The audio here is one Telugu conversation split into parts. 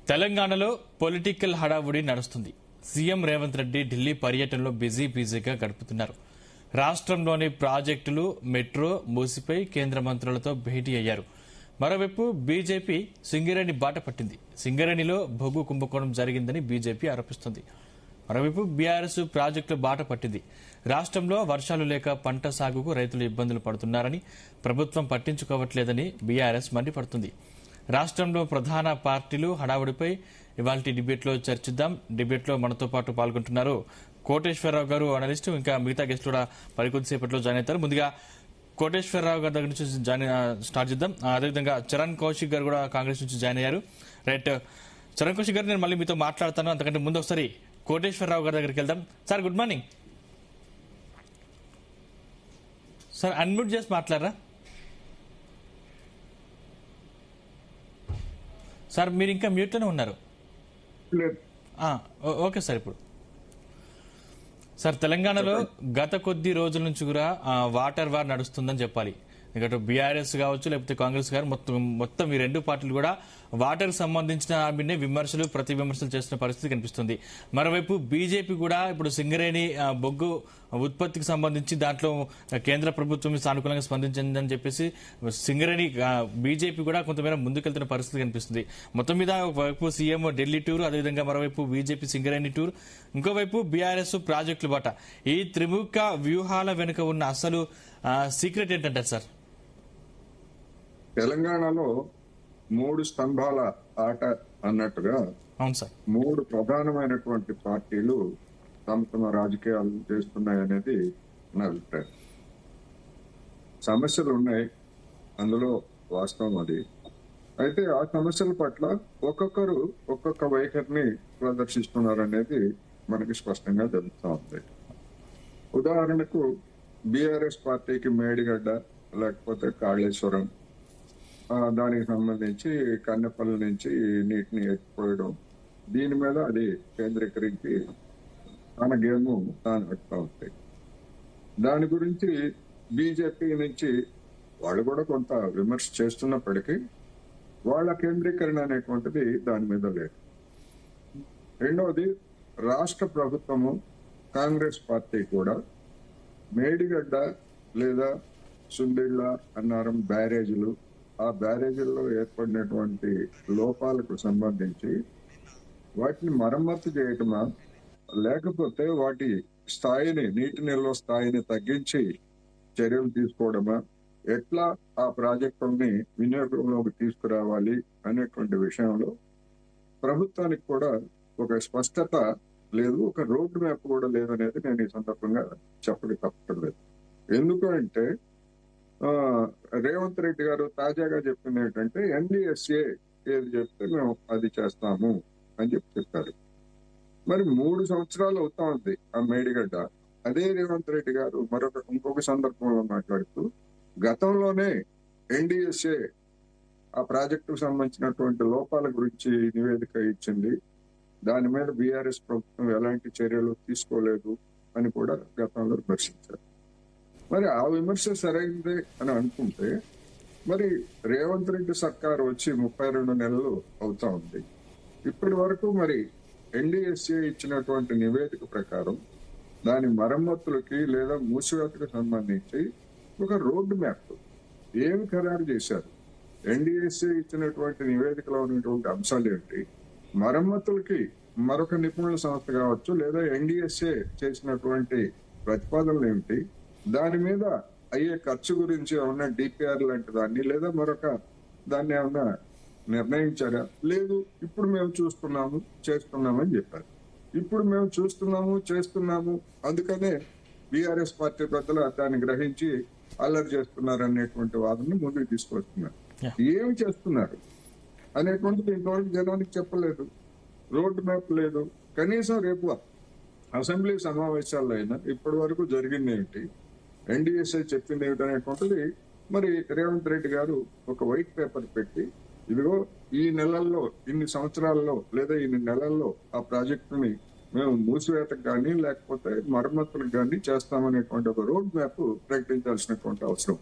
తెలంగాణలో పొలిటికల్ హడావుడి నడుస్తుంది. సీఎం రేవంత్ రెడ్డి ఢిల్లీ పర్యటనలో బిజీగా గడుపుతున్నారు. రాష్ట్రంలోని ప్రాజెక్టులు, మెట్రో, మూసిపై కేంద్ర మంత్రులతో భేటీ అయ్యారు. మరోవైపు బీజేపీ సింగరేణి బాట పట్టింది. సింగరేణిలో బొగ్గు కుంభకోణం జరిగిందని బీజేపీ ఆరోపిస్తోంది. మరోవైపు బీఆర్ఎస్ ప్రాజెక్టుల బాట పట్టింది. రాష్ట్రంలో వర్షాలు లేక పంట సాగుకు రైతులు ఇబ్బందులు పడుతున్నారని, ప్రభుత్వం పట్టించుకోవట్లేదని బీఆర్ఎస్ మండిపడుతుంది. రాష్ట్రంలో ప్రధాన పార్టీలు హడావుడిపై ఇవాళ డిబేట్లో చర్చిద్దాం. డిబేట్లో మనతో పాటు పాల్గొంటున్నారు కోటేశ్వరరావు గారు, అనలిస్ట్, ఇంకా మిగతా గెస్టులు కూడా మరికొద్దిసేపట్లో జాయిన్ అవుతారు. ముందుగా కోటేశ్వరరావు గారి దగ్గర నుంచి స్టార్ట్ చేద్దాం. అదేవిధంగా చరణ్ కౌశిక్ గారు కూడా కాంగ్రెస్ నుంచి జాయిన్ అయ్యారు. రైట్, చరణ్ కౌశిక్ గారు, నేను మళ్ళీ మీతో మాట్లాడతాను. అంతకంటే ముందు ఒకసారి కోటేశ్వరరావు గారి దగ్గరికి వెళ్దాం. Sir, good morning sir. Unmute చేసి మాట్లాడరా సార్? మీరు ఇంకా మ్యూట్లోనే ఉన్నారు. Okay sir. ఇప్పుడు సార్, తెలంగాణలో గత కొద్ది రోజుల నుంచి కూడా వాటర్ వార్ నడుస్తుందని చెప్పాలి. ఇటు బీఆర్ఎస్ కావచ్చు, లేకపోతే కాంగ్రెస్ గారు, మొత్తం ఈ రెండు పార్టీలు కూడా వాటర్ సంబంధించిన విమర్శలు, ప్రతి విమర్శలు చేస్తున్న పరిస్థితి కనిపిస్తుంది. మరోవైపు బీజేపీ కూడా ఇప్పుడు సింగరేణి బొగ్గు ఉత్పత్తికి సంబంధించి దాంట్లో కేంద్ర ప్రభుత్వం సానుకూలంగా స్పందించిందని చెప్పేసి సింగరేణి బీజేపీ కూడా కొంతమేర ముందుకెళ్తున్న పరిస్థితి కనిపిస్తుంది. మొత్తం మీద ఒకవైపు సీఎం ఢిల్లీ టూర్, అదేవిధంగా మరోవైపు బీజేపీ సింగరేణి టూర్, ఇంకోవైపు బీఆర్ఎస్ ప్రాజెక్టుల బాట. ఈ త్రిముఖ వ్యూహాల వెనుక ఉన్న అసలు సీక్రెట్ ఏంటంటారు సార్? తెలంగాణలో మూడు స్తంభాల ఆట అన్నట్టుగా, అవును సార్, మూడు ప్రధానమైనటువంటి పార్టీలు తమ రాజకీయాలు చేస్తున్నాయనేది నా అభిప్రాయం. సమస్యలు ఉన్నాయి, అందులో వాస్తవం అది. అయితే ఆ సమస్యల పట్ల ఒక్కొక్కరు ఒక్కొక్క వైఖరిని ప్రదర్శిస్తున్నారనేది మనకి స్పష్టంగా తెలుస్తూ ఉంది. ఉదాహరణకు బీఆర్ఎస్ పార్టీకి మేడిగడ్డ, లేకపోతే కాళేశ్వరం, దానికి సంబంధించి కన్నెపల్లి నుంచి నీటిని ఎత్తిపోయడం, దీని మీద అది కేంద్రీకరించి తన గేము తాను పెడతా ఉంటాయి. దాని గురించి బీజేపీ నుంచి వాళ్ళు కూడా కొంత విమర్శ చేస్తున్నప్పటికీ వాళ్ళ కేంద్రీకరణ అనేటువంటిది దాని మీద లేదు. రెండవది, రాష్ట్ర ప్రభుత్వము, కాంగ్రెస్ పార్టీ కూడా మేడిగడ్డ లేదా సుందిళ్ళ, అన్నారం బ్యారేజీలు, ఆ బ్యారేజీల్లో ఏర్పడినటువంటి లోపాలకు సంబంధించి వాటిని మరమ్మతు చేయటమా, లేకపోతే వాటి స్థాయిని, నీటి నిల్వ స్థాయిని తగ్గించి చర్యలు తీసుకోవడమా, ఎట్లా ఆ ప్రాజెక్టుల్ని వినియోగంలోకి తీసుకురావాలి అనేటువంటి విషయంలో ప్రభుత్వానికి కూడా ఒక స్పష్టత లేదు, ఒక రోడ్ మ్యాప్ కూడా లేదనేది నేను ఈ సందర్భంగా చెప్పక తప్పలేదు. ఎందుకంటే రేవంత్ రెడ్డి గారు తాజాగా చెప్పింది ఏంటంటే ఎన్డీఎస్ఏ ఏది చెప్తే మేము అది చేస్తాము అని చెప్పారు. మరి 3 సంవత్సరాలు అవుతా ఉంది ఆ మేడిగడ్డ. అదే రేవంత్ రెడ్డి గారు ఇంకొక సందర్భంలో మాట్లాడుతూ గతంలోనే ఎన్డీఎస్ఏ ఆ ప్రాజెక్టుకు సంబంధించినటువంటి లోపాల గురించి నివేదిక ఇచ్చింది, దాని మీద బీఆర్ఎస్ ప్రభుత్వం ఎలాంటి చర్యలు తీసుకోలేదు అని కూడా గతంలో విమర్శించారు. మరి ఆ విమర్శ సరైనదే అని అనుకుంటే, మరి రేవంత్ రెడ్డి సర్కారు వచ్చి 32 నెలలు అవుతా ఉంది. ఇప్పటి వరకు మరి ఎన్డీఎస్ఏ ఇచ్చినటువంటి నివేదిక ప్రకారం దాని మరమ్మతులకి లేదా మూసివేతకు సంబంధించి ఒక రోడ్ మ్యాప్ ఏమి ఖరారు చేశారు? ఎన్డీఎస్ఏ ఇచ్చినటువంటి నివేదికలో ఉన్నటువంటి అంశాలు ఏంటి? మరమ్మతులకి మరొక నిపుణుల సంస్థ కావచ్చు, లేదా ఎన్డీఎస్ఏ చేసినటువంటి ప్రతిపాదనలు ఏమిటి? దాని మీద అయ్యే ఖర్చు గురించి ఏమన్నా డిపిఆర్ లాంటి దాన్ని, లేదా మరొక దాన్ని ఏమన్నా నిర్ణయించారా? లేదు, ఇప్పుడు మేము చూస్తున్నాము, చేస్తున్నామని చెప్పారు. ఇప్పుడు మేము చూస్తున్నాము, చేస్తున్నాము, అందుకనే బీఆర్ఎస్ పార్టీ పెద్దలు దాన్ని గ్రహించి అల్లరి చేస్తున్నారు అనేటువంటి వాదనను ముందుకు తీసుకొస్తున్నారు. ఏమి చేస్తున్నారు అనేటువంటిది ఇంతవరకు జనానికి చెప్పలేదు. రోడ్ మ్యాప్ లేదు. కనీసం రేపు అసెంబ్లీ సమావేశాల్లో అయినా ఇప్పటి వరకు జరిగింది ఏమిటి, ఎన్డీఎస్ఏ చెప్పింది ఏమిటనేటువంటిది మరి రేవంత్ రెడ్డి గారు ఒక వైట్ పేపర్ పెట్టి, ఇదిగో ఈ నెలల్లో, ఇన్ని సంవత్సరాల్లో లేదా ఇన్ని నెలల్లో ఆ ప్రాజెక్టుని మేము మూసివేతకు కానీ లేకపోతే మరమ్మతులకు కానీ చేస్తామనేటువంటి ఒక రోడ్ మ్యాప్ ప్రకటించాల్సినటువంటి అవసరం.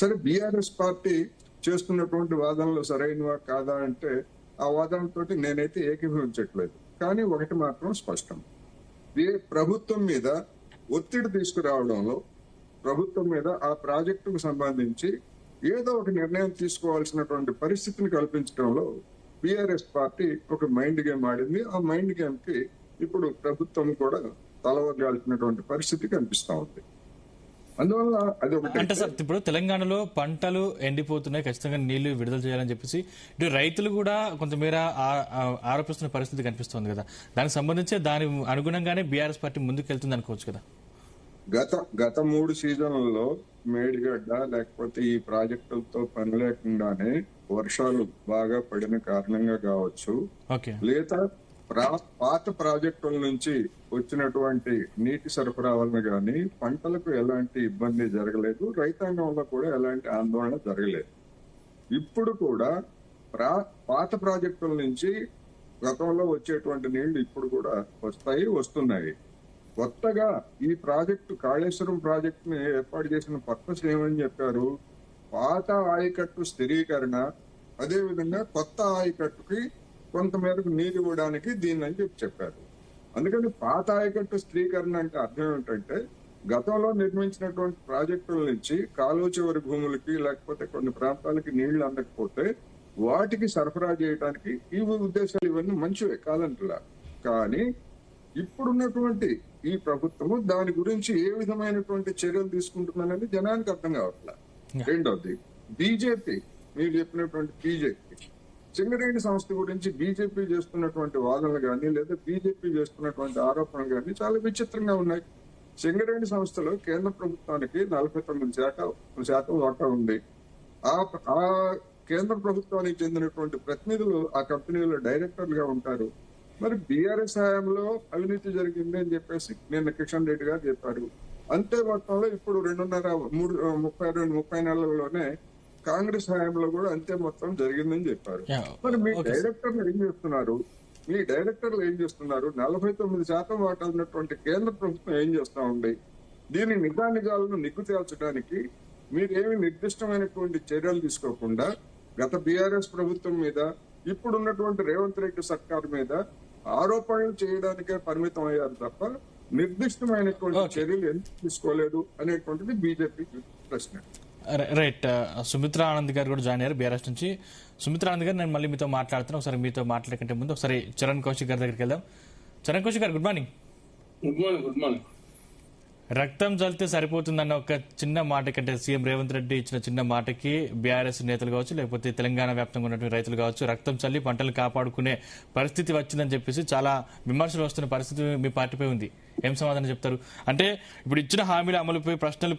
సరే, బీఆర్ఎస్ పార్టీ చేస్తున్నటువంటి వాదనలు సరైనవా కాదా అంటే ఆ వాదనతో నేనైతే ఏకీభవించట్లేదు. కానీ ఒకటి మాత్రం స్పష్టం, ప్రభుత్వం మీద ఒత్తిడి తీసుకురావడంలో, ప్రభుత్వం మీద ఆ ప్రాజెక్టుకు సంబంధించి ఏదో ఒక నిర్ణయం తీసుకోవాల్సినటువంటి పరిస్థితిని కల్పించడంలో బీఆర్ఎస్ పార్టీ ఒక మైండ్ గేమ్ ఆడింది. ఆ మైండ్ గేమ్ కి ఇప్పుడు ప్రభుత్వం కూడా తలవగాల్సినటువంటి పరిస్థితి కనిపిస్తా ఉంది. అందువల్ల అది అంటే సార్, ఇప్పుడు తెలంగాణలో పంటలు ఎండిపోతున్నాయి, ఖచ్చితంగా నీళ్లు విడుదల చేయాలని చెప్పేసి ఇటు రైతులు కూడా కొంతమేర ఆరోపిస్తున్న పరిస్థితి కనిపిస్తుంది కదా. దానికి సంబంధించి దాని అనుగుణంగానే బీఆర్ఎస్ పార్టీ ముందుకెళ్తుంది అనుకోవచ్చు కదా. గత 3 సీజన్లలో మేడిగడ్డ లేకపోతే ఈ ప్రాజెక్టులతో పని లేకుండానే వర్షాలు బాగా పడిన కారణంగా కావచ్చు, లేదా పాత ప్రాజెక్టుల నుంచి వచ్చినటువంటి నీటి సరఫరా వలన గానీ పంటలకు ఎలాంటి ఇబ్బంది జరగలేదు, రైతాంగంలో కూడా ఎలాంటి ఆందోళన జరగలేదు. ఇప్పుడు కూడా పాత ప్రాజెక్టుల నుంచి గతంలో వచ్చేటువంటి నీళ్లు ఇప్పుడు కూడా వస్తున్నాయి. కొత్తగా ఈ ప్రాజెక్టు, కాళేశ్వరం ప్రాజెక్టు ని ఏర్పాటు చేసిన పర్పస్ ఏమని చెప్పారు? పాత ఆయకట్టు స్థిరీకరణ, అదే విధంగా కొత్త ఆయకట్టుకి కొంతమేరకు నీరు ఇవ్వడానికి దీన్ని అని చెప్పారు. అందుకని పాత ఆయకట్టు స్థిరీకరణ అంటే అర్థం ఏమిటంటే, గతంలో నిర్మించినటువంటి ప్రాజెక్టుల నుంచి కాలువ చివరి భూములకి లేకపోతే కొన్ని ప్రాంతాలకి నీళ్లు అందకపోతే వాటికి సరఫరా చేయడానికి ఈ ఉద్దేశాలు ఇవన్నీ మంచివే కాదంటలా. కానీ ఇప్పుడున్నటువంటి ఈ ప్రభుత్వము దాని గురించి ఏ విధమైనటువంటి చర్యలు తీసుకుంటుందనేది జనానికి అర్థం కావట్లా. రెండోది, బీజేపీ, మీరు చెప్పినటువంటి బీజేపీ సింగరేణి సంస్థ గురించి బీజేపీ చేస్తున్నటువంటి వాదనలు కానీ లేదా బీజేపీ చేస్తున్నటువంటి ఆరోపణలు కానీ చాలా విచిత్రంగా ఉన్నాయి. సింగరేణి సంస్థలో కేంద్ర ప్రభుత్వానికి 49% వాటా ఉంది. ఆ కేంద్ర ప్రభుత్వానికి చెందినటువంటి ప్రతినిధులు ఆ కంపెనీలో డైరెక్టర్లుగా ఉంటారు. మరి బీఆర్ఎస్ హయాంలో అవినీతి జరిగింది అని చెప్పేసి నిన్న కిషన్ రెడ్డి గారు చెప్పారు. అంతే మొత్తంలో ఇప్పుడు 32 నెలల్లోనే కాంగ్రెస్ హయాంలో కూడా అంతే మొత్తం జరిగిందని చెప్పారు. మరి మీ డైరెక్టర్లు ఏం చేస్తున్నారు? 49% వాటా ఉన్నటువంటి కేంద్ర ప్రభుత్వం ఏం చేస్తా ఉంది? దీని నిజాలను నిగ్గు తేల్చడానికి మీరేమి నిర్దిష్టమైనటువంటి చర్యలు తీసుకోకుండా గత బీఆర్ఎస్ ప్రభుత్వం మీద, ఇప్పుడున్నటువంటి రేవంత్ రెడ్డి సర్కార్ మీద ఆరోపణలు చేయడానికే పరిమితం అయ్యారు తప్ప నిర్దిష్టమైనటువంటి చర్యలు ఎందుకు తీసుకోలేదు అనేటువంటిది బీజేపీ ప్రశ్న. రైట్. సుమిత్రా ఆనంద్ గారు కూడా జాయిన్ అయ్యారు బీఆర్ఎస్ నుంచి. సుమిత్రా ఆనంద్ గారు, నేను మళ్ళీ మీతో మాట్లాడుతున్నాను. ఒకసారి మీతో మాట్లాడకంటే ముందు ఒకసారి చరణ్ కౌశిక్ గారి దగ్గరికి వెళ్దాం. చరణ్ కౌశిక్ గారు, గుడ్ మార్నింగ్. Good morning. రక్తం చల్లితే సరిపోతుందన్న ఒక చిన్న మాట కంటే సీఎం రేవంత్ రెడ్డి ఇచ్చిన చిన్న మాటకి బీఆర్ఎస్ నేతలు కావచ్చు, లేకపోతే తెలంగాణ వ్యాప్తంగా ఉన్నటువంటి రైతులు కావచ్చు, రక్తం చల్లి పంటలు కాపాడుకునే పరిస్థితి వచ్చిందని చెప్పేసి చాలా విమర్శలు వస్తున్న పరిస్థితి మీ పార్టీపై ఉంది. ఏం సమాధానం చెప్తారు? అంటే ఇప్పుడు ఇచ్చిన హామీల అమలుపై ప్రశ్నలు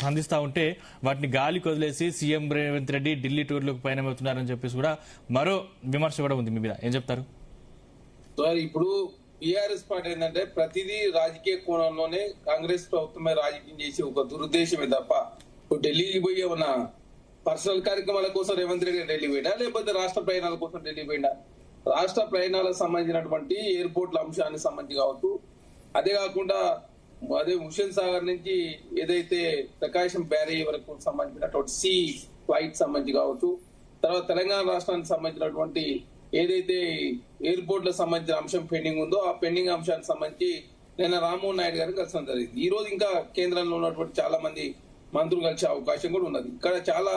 సంధిస్తా ఉంటే వాటిని గాలి కొదిలేసి సీఎం రేవంత్ రెడ్డి ఢిల్లీ టూర్లకు పయనమవుతున్నారని చెప్పేసి కూడా మరో విమర్శ కూడా ఉంది మీ మీద. ఏం చెప్తారు? ఇప్పుడు బీఆర్ఎస్ పార్టీ ఏంటంటే ప్రతిదీ రాజకీయ కోణంలోనే కాంగ్రెస్ ప్రభుత్వమే రాజకీయం చేసి ఒక దురుద్దేశమే తప్ప ఇప్పుడు ఢిల్లీకి పోయి ఏమన్నా పర్సనల్ కార్యక్రమాల కోసం రేవంత్ రెడ్డి ఢిల్లీ పోయినా, లేకపోతే రాష్ట్ర ప్రయాణాల కోసం ఢిల్లీ పోయినా, రాష్ట్ర ప్రయాణాలకు సంబంధించినటువంటి ఎయిర్పోర్ట్ల అంశానికి సంబంధించి కావచ్చు, అదే కాకుండా హుస్సేన్ సాగర్ నుంచి ఏదైతే ప్రకాశం బ్యారేజ్ వరకు సంబంధించినటువంటి సీ ఫ్లైట్ సంబంధించి కావచ్చు, తర్వాత తెలంగాణ రాష్ట్రానికి సంబంధించినటువంటి ఏదైతే ఎయిర్పోర్ట్లకు సంబంధించిన అంశం పెండింగ్ ఉందో ఆ పెండింగ్ అంశానికి సంబంధించి నిన్న రామ్మోహన్ నాయుడు గారిని కలిసడం జరిగింది. ఈ రోజు ఇంకా కేంద్రంలో ఉన్నటువంటి చాలా మంది మంత్రులు కలిసే అవకాశం కూడా ఉన్నది. ఇక్కడ చాలా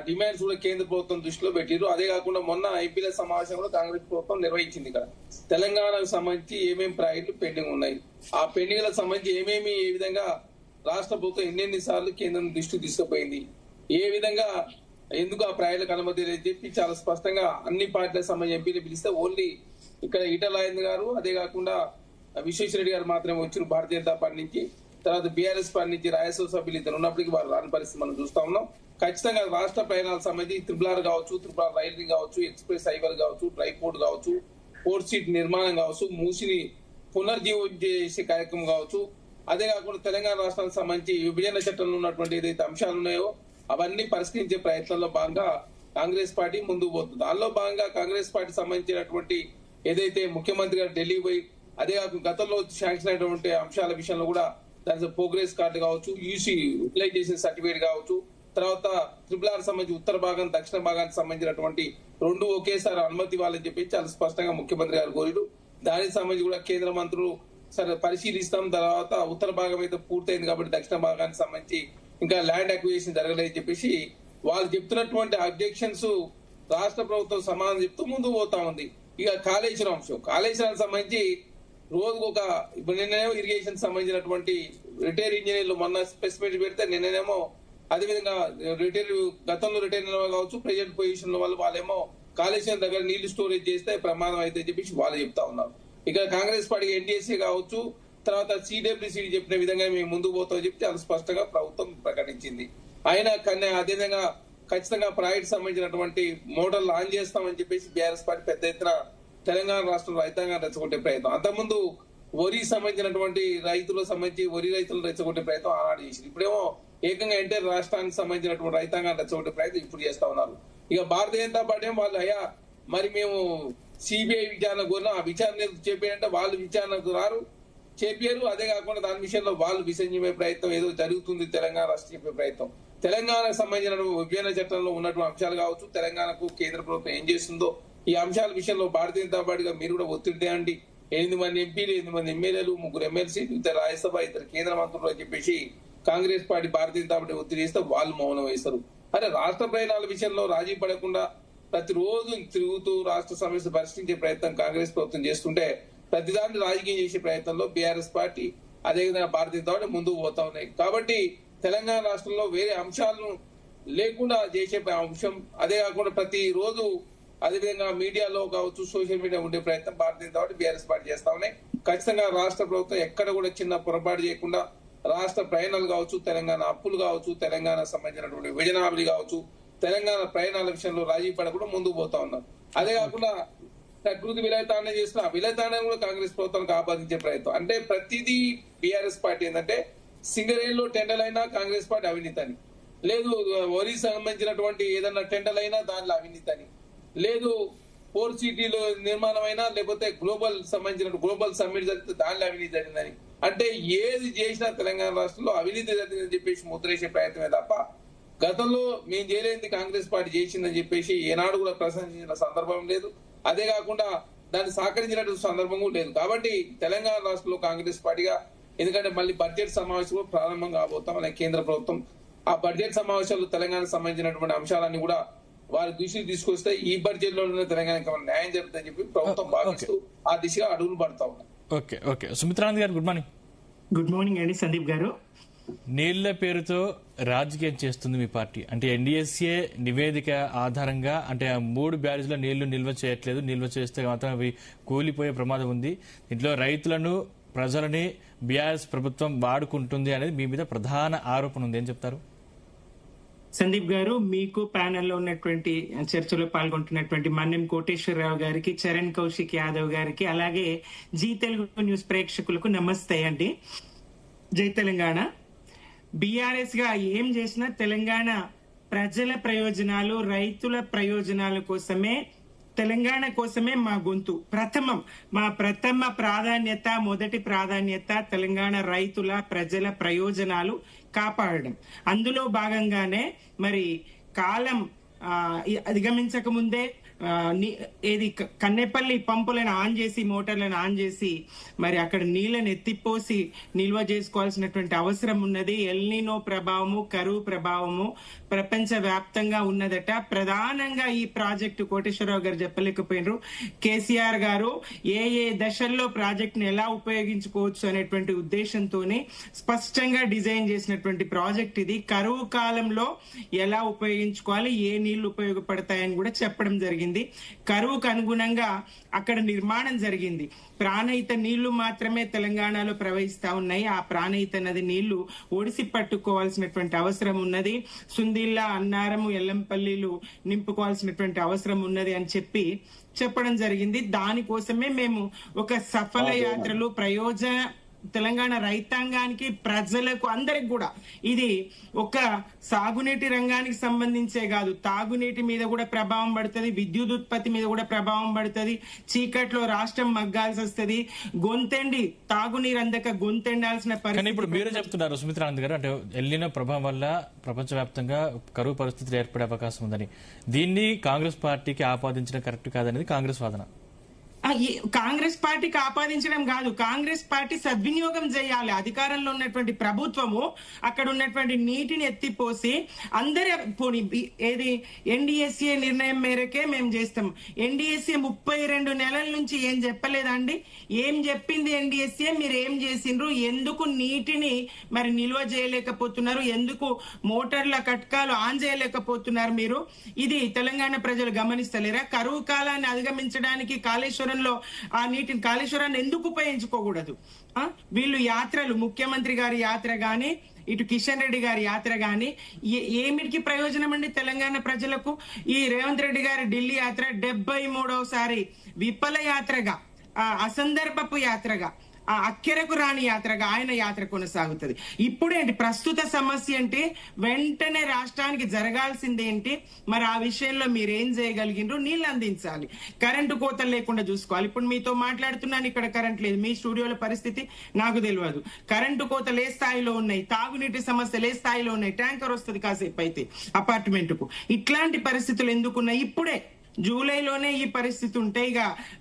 డిమాండ్స్ కూడా కేంద్ర ప్రభుత్వం దృష్టిలో పెట్టారు. అదే కాకుండా మొన్న ఐపీఎల్ సమావేశం కూడా కాంగ్రెస్ ప్రభుత్వం నిర్వహించింది. ఇక్కడ తెలంగాణకు సంబంధించి ఏమేమి ప్రాజెక్టులు పెండింగ్ ఉన్నాయి, ఆ పెండింగ్లకు సంబంధించి ఏ విధంగా రాష్ట్ర ప్రభుత్వం ఎన్నెన్ని సార్లు కేంద్రం దృష్టికి తీసుకుపోయింది, ఏ విధంగా ఎందుకు ఆ ప్రాజెక్టులకు అనుమతి లేదని చెప్పి చాలా స్పష్టంగా అన్ని పార్టీలకు సంబంధించి ఎంపీలు పిలిస్తే ఓన్లీ ఇక్కడ ఈటల రాజేంద్ర గారు, అదే కాకుండా విశ్వేశ్వరరెడ్డి గారు మాత్రమే వచ్చిన భారతీయ జనతా పార్టీ నుంచి, తర్వాత బీఆర్ఎస్ పార్టీ నుంచి రాజ్యసభ సభ్యులు ఇద్దరు ఉన్నప్పటికీ వారు రాని పరిస్థితి మనం చూస్తా ఉన్నాం. ఖచ్చితంగా రాష్ట్ర ప్రయాణాలకు సంబంధించి ట్రిపుల్ కావచ్చు, ట్రిపుల్ రైల్వే కావచ్చు, ఎక్స్ప్రెస్ హైవే కావచ్చు, డ్రై పోర్ట్ కావచ్చు, పోర్ట్ సీట్ నిర్మాణం కావచ్చు, మూసిని పునర్జీవం చేసే కార్యక్రమం కావచ్చు, అదే కాకుండా తెలంగాణ రాష్ట్రానికి సంబంధించి విభజన చట్టంలో ఉన్నటువంటి ఏదైతే అంశాలు ఉన్నాయో అవన్నీ పరిష్కరించే ప్రయత్నంలో భాగంగా కాంగ్రెస్ పార్టీ ముందుకు పోతుంది. దానిలో భాగంగా కాంగ్రెస్ పార్టీ సంబంధించినటువంటి ఏదైతే ముఖ్యమంత్రి గారు ఢిల్లీ పోయి, అదే కాకుండా గతంలో శాంక్షన్ అయినటువంటి అంశాల విషయంలో కూడా దాని ప్రోగ్రెస్ కార్డు కావచ్చు, యూసీ యూటిలైజేషన్ సర్టిఫికేట్ కావచ్చు, తర్వాత RRR సంబంధించి ఉత్తర భాగం దక్షిణ భాగానికి సంబంధించినటువంటి రెండు ఒకేసారి అనుమతి ఇవ్వాలని చెప్పి చాలా స్పష్టంగా ముఖ్యమంత్రి గారు కోరిడు. దానికి సంబంధించి కూడా కేంద్ర మంత్రులు సరే పరిశీలిస్తాం, తర్వాత ఉత్తర భాగం అయితే పూర్తయింది కాబట్టి దక్షిణ భాగానికి సంబంధించి ఇంకా ల్యాండ్ అక్విజిషన్ జరగలేదని చెప్పేసి వాళ్ళు చెప్తున్నటువంటి అబ్జెక్షన్స్ రాష్ట్ర ప్రభుత్వం సమాధానం చెప్తూ ముందుకు పోతా ఉంది. ఇక కాళేశ్వరం అంశం, కాళేశ్వరానికి సంబంధించి రోజుకు ఒక ఇప్పుడు నిన్నేమో ఇరిగేషన్ సంబంధించినటువంటి రిటైర్ ఇంజనీర్లు మొన్న స్పెసిఫిక్ పెడితే నిన్నేమో అదేవిధంగా గతంలో రిటైర్ కావచ్చు ప్రెజెంట్ పొజిషన్ వాళ్ళేమో కాళేశ్వరం దగ్గర నీళ్లు స్టోరేజ్ చేస్తే ప్రమాదం అయితే చెప్పేసి వాళ్ళు చెప్తా ఉన్నారు. ఇక కాంగ్రెస్ పార్టీ NDSA కావచ్చు, తర్వాత CWCD చెప్పిన విధంగా మేము ముందుకు పోతామని చెప్పి చాలా స్పష్టంగా ప్రభుత్వం ప్రకటించింది. అయినా కానీ అదేవిధంగా ఖచ్చితంగా ప్రాజెక్ట్ సంబంధించినటువంటి మోడల్ లాంచ్ చేస్తామని చెప్పేసి BRS పార్టీ పెద్ద ఎత్తున తెలంగాణ రాష్ట్రంలో రైతాంగాన్ని రెచ్చగొట్టే ప్రయత్నం, అంతకుముందు వరి సంబంధించినటువంటి రైతులకు సంబంధించి వరి రైతులను రెచ్చగొట్టే ప్రయత్నం ఆనాడు చేసింది. ఇప్పుడేమో ఏకంగా ఎంటైర్ రాష్ట్రానికి సంబంధించినటువంటి రైతాంగాన్ని రెచ్చగొట్టే ప్రయత్నం ఇప్పుడు చేస్తా ఉన్నారు. ఇక భారతీయ జనతా పార్టీ ఏమో వాళ్ళు అయ్యా మరి మేము CBI విచారణ కోరినా ఆ విచారణ చేపేయంటే వాళ్ళు విచారణకు రారు, చేపారు. అదే కాకుండా దాని విషయంలో వాళ్ళు విసంజమే ప్రయత్నం ఏదో జరుగుతుంది తెలంగాణ రాష్ట్రం చెప్పే ప్రయత్నం. తెలంగాణకు సంబంధించిన విభజన చట్టంలో ఉన్నటువంటి అంశాలు కావచ్చు, తెలంగాణకు కేంద్ర ప్రభుత్వం ఏం చేస్తుందో ఈ అంశాల విషయంలో భారతీయ జనతా పార్టీగా మీరు కూడా ఒత్తిడి తేండి. 8 మంది ఎంపీలు, 8 మంది ఎమ్మెల్యేలు, 3 ఎమ్మెల్సీలు, 2 రాజ్యసభ, 2 కేంద్ర మంత్రులు అని చెప్పేసి కాంగ్రెస్ పార్టీ భారతీయ జనతా పార్టీ ఒత్తిడి చేస్తే వాళ్ళు మౌనం వేస్తారు. అరే రాష్ట్ర ప్రయోజనాల విషయంలో రాజీ పడకుండా ప్రతిరోజు తిరుగుతూ రాష్ట్ర సమస్యలు పరిష్కరించే ప్రయత్నం కాంగ్రెస్ ప్రభుత్వం చేస్తుంటే ప్రతిదాన్ని రాజకీయం చేసే ప్రయత్నంలో BRS పార్టీ అదేవిధంగా భారతీయ జనతా పార్టీ ముందుకు పోతా ఉన్నాయి. కాబట్టి తెలంగాణ రాష్ట్రంలో వేరే అంశాలను లేకుండా చేసే అంశం, అదే కాకుండా ప్రతి రోజు అదేవిధంగా మీడియాలో కావచ్చు సోషల్ మీడియా ఉండే ప్రయత్నం Bharatiya Janata party BRS party చేస్తా ఉన్నాయి. ఖచ్చితంగా రాష్ట్ర ప్రభుత్వం ఎక్కడ కూడా చిన్న పొరపాటు చేయకుండా రాష్ట్ర ప్రయాణాలు కావచ్చు, తెలంగాణ అప్పులు కావచ్చు, తెలంగాణ సంబంధించినటువంటి విభజన హామీలు కావచ్చు, తెలంగాణ ప్రయాణాల విషయంలో రాజీ పడకుండా ముందుకు పోతా ఉన్నారు. అదే కాకుండా ప్రకృతి విలయతాండం చేస్తున్న విలయతాండం కూడా కాంగ్రెస్ ప్రభుత్వానికి ఆపాదించే ప్రయత్నం. అంటే ప్రతిదీ BRS పార్టీ ఏంటంటే సింగరేణిలో టెండర్ అయినా కాంగ్రెస్ పార్టీ అవినీతి అని, లేదు వరి సంబంధించినటువంటి ఏదన్నా టెండర్ అయినా దానిలో అవినీతి అని, లేదు 4 సిటీలో నిర్మాణం అయినా లేకపోతే గ్లోబల్ సంబంధించిన గ్లోబల్ సమ్మిట్ జరిగితే దానిలో అవినీతి జరిగిందని, అంటే ఏది చేసినా తెలంగాణ రాష్ట్రంలో అవినీతి జరిగిందని చెప్పేసి ముద్రేసే ప్రయత్నమే తప్ప గతంలో మేము చేయలేని కాంగ్రెస్ పార్టీ చేసిందని చెప్పేసి ఏనాడు కూడా ప్రశంసించిన సందర్భం లేదు. అదే కాకుండా దాన్ని సహకరించినటువంటి సందర్భం కూడా లేదు. కాబట్టి తెలంగాణ రాష్ట్రంలో కాంగ్రెస్ పార్టీగా, ఎందుకంటే మళ్ళీ బడ్జెట్ సమావేశం ప్రారంభం కాబోతాం అనే కేంద్ర ప్రభుత్వం ఆ బడ్జెట్ సమావేశాల్లో తెలంగాణకు సంబంధించినటువంటి అంశాలన్నీ కూడా వారి దృష్టికి తీసుకొస్తే ఈ బడ్జెట్ లోనే తెలంగాణకి న్యాయం జరుగుతుందని చెప్పి ప్రభుత్వం భావిస్తూ ఆ దిశగా అడుగులు పడతా ఉన్నాయి. ఓకే సుమిత్రానంద్ గారు, గుడ్ మార్నింగ్. గుడ్ మార్నింగ్ అండి సందీప్ గారు. నీళ్ల పేరుతో రాజకీయం చేస్తుంది మీ పార్టీ. అంటే NDSA నివేదిక ఆధారంగా అంటే ఆ 3 బ్యారేజ్ల నీళ్లు నిల్వ చేయట్లేదు, నిల్వ చేస్తే మాత్రం అవి కూలిపోయే ప్రమాదం ఉంది. దీంట్లో రైతులను ప్రజలని BRS ప్రభుత్వం వాడుకుంటుంది అనేది మీ మీద ప్రధాన ఆరోపణ ఉంది. ఏం చెప్తారు? సందీప్ గారు, మీకు ప్యానెల్లో ఉన్నటువంటి చర్చలో పాల్గొంటున్నటువంటి మన్నెం కోటేశ్వరరావు గారికి, చరణ్ కౌశిక్ యాదవ్ గారికి, అలాగే జీ తెలుగు న్యూస్ ప్రేక్షకులకు నమస్తే అండి. జై తెలంగాణ. BRS గా ఏం చేసినా తెలంగాణ ప్రజల ప్రయోజనాలు, రైతుల ప్రయోజనాల కోసమే, తెలంగాణ కోసమే మా గొంతు. మా ప్రథమ ప్రాధాన్యత, మొదటి ప్రాధాన్యత తెలంగాణ రైతుల ప్రజల ప్రయోజనాలు కాపాడడం. అందులో భాగంగానే మరి కాలం అధిగమించక ముందే ఏది కన్నెపల్లి పంపులను ఆన్ చేసి, మోటార్లను ఆన్ చేసి మరి అక్కడ నీళ్లను ఎత్తిపోసి నిల్వ చేసుకోవాల్సినటువంటి అవసరం ఉన్నది. ఎల్నినో ప్రభావము, కరువు ప్రభావము ప్రపంచ వ్యాప్తంగా ఉన్నదట. ప్రధానంగా ఈ ప్రాజెక్టు కోటేశ్వరరావు గారు చెప్పలేకపోయినారు. కేసీఆర్ గారు ఏ దశల్లో ప్రాజెక్టును ఎలా ఉపయోగించుకోవచ్చు అనేటువంటి ఉద్దేశంతోనే స్పష్టంగా డిజైన్ చేసినటువంటి ప్రాజెక్ట్ ఇది. కరువు కాలంలో ఎలా ఉపయోగించుకోవాలి, ఏ నీళ్లు ఉపయోగపడతాయని కూడా చెప్పడం జరిగింది. కరువుకు అనుగుణంగా అక్కడ నిర్మాణం జరిగింది. ప్రాణహిత నీళ్లు మాత్రమే తెలంగాణలో ప్రవహిస్తా ఉన్నాయి. ఆ ప్రాణహిత నది నీళ్లు ఒడిసి పట్టుకోవాల్సినటువంటి అవసరం ఉన్నది. సుందిల్లా, అన్నారము, ఎల్లంపల్లిలు నింపుకోవాల్సినటువంటి అవసరం ఉన్నది అని చెప్పడం జరిగింది. దానికోసమే మేము ఒక సఫల యాత్రలు, తెలంగాణ రైతాంగానికి, ప్రజలకు, అందరికి కూడా ఇది ఒక సాగునీటి రంగానికి సంబంధించే కాదు, తాగునీటి మీద కూడా ప్రభావం పడుతుంది, విద్యుత్ ఉత్పత్తి మీద కూడా ప్రభావం పడుతుంది. చీకట్లో రాష్ట్రం మగ్గాల్సి వస్తుంది, గొంతెండి తాగునీరు అందక గొంతెండాల్సిన కానీ ఇప్పుడు పరిస్థితి. మీరే చెప్తున్నారు సుమిత్రానంద్ గారు, అంటే ఎల్నినో ప్రభావం వల్ల ప్రపంచవ్యాప్తంగా కరువు పరిస్థితులు ఏర్పడే అవకాశం ఉందని, దీన్ని కాంగ్రెస్ పార్టీకి ఆపాదించడం కరెక్ట్ కాదనేది కాంగ్రెస్ వాదన. కాంగ్రెస్ పార్టీకి ఆపాదించడం కాదు, కాంగ్రెస్ పార్టీ సద్వినియోగం చేయాలి. అధికారంలో ఉన్నటువంటి ప్రభుత్వము అక్కడ ఉన్నటువంటి నీటిని ఎత్తిపోసి అందరి పోనీ ఏది ఎన్డీఎస్ఏ నిర్ణయం మేరకే మేము చేస్తాం. ఎన్డీఎస్ఏ 32 నెలల నుంచి ఏం చెప్పలేదండి? ఏం చెప్పింది ఎన్డీఎస్ఏ? మీరు ఏం చేసిండ్రు? ఎందుకు నీటిని మరి నిల్వ చేయలేకపోతున్నారు? ఎందుకు మోటార్ల కట్కాలు ఆన్ చేయలేకపోతున్నారు మీరు? ఇది తెలంగాణ ప్రజలు గమనిస్తలేరా? కరువు కాలాన్ని అధిగమించడానికి కాళేశ్వరంలో ఆ నీటిని, కాళేశ్వరాన్ని ఎందుకు ఉపయోగించుకోకూడదు? వీళ్ళు యాత్రలు, ముఖ్యమంత్రి గారి యాత్ర గాని, ఇటు కిషన్ రెడ్డి గారి యాత్ర గాని ఏమిటికి ప్రయోజనం అండి తెలంగాణ ప్రజలకు? ఈ రేవంత్ రెడ్డి గారి ఢిల్లీ యాత్ర 73వసారి విఫల యాత్రగా, అసందర్భపు యాత్రగా, ఆ అక్కెరకు రాని యాత్రగా ఆయన యాత్ర కొనసాగుతుంది. ఇప్పుడేంటి ప్రస్తుత సమస్య అంటే వెంటనే రాష్ట్రానికి జరగాల్సిందేంటి? మరి ఆ విషయంలో మీరేం చేయగలిగినరు? నీళ్ళు అందించాలి, కరెంటు కోతలు లేకుండా చూసుకోవాలి. ఇప్పుడు మీతో మాట్లాడుతున్నాను, ఇక్కడ కరెంట్ లేదు, మీ స్టూడియోల పరిస్థితి నాకు తెలియదు. కరెంటు కోతలు ఏ స్థాయిలో ఉన్నాయి, తాగునీటి సమస్యలు ఏ స్థాయిలో ఉన్నాయి, ట్యాంకర్ వస్తుంది కాసేపు అయితే అపార్ట్మెంట్ కు. ఇట్లాంటి పరిస్థితులు ఎందుకున్నాయి? ఇప్పుడే జూలైలోనే ఈ పరిస్థితి ఉంటే ఇక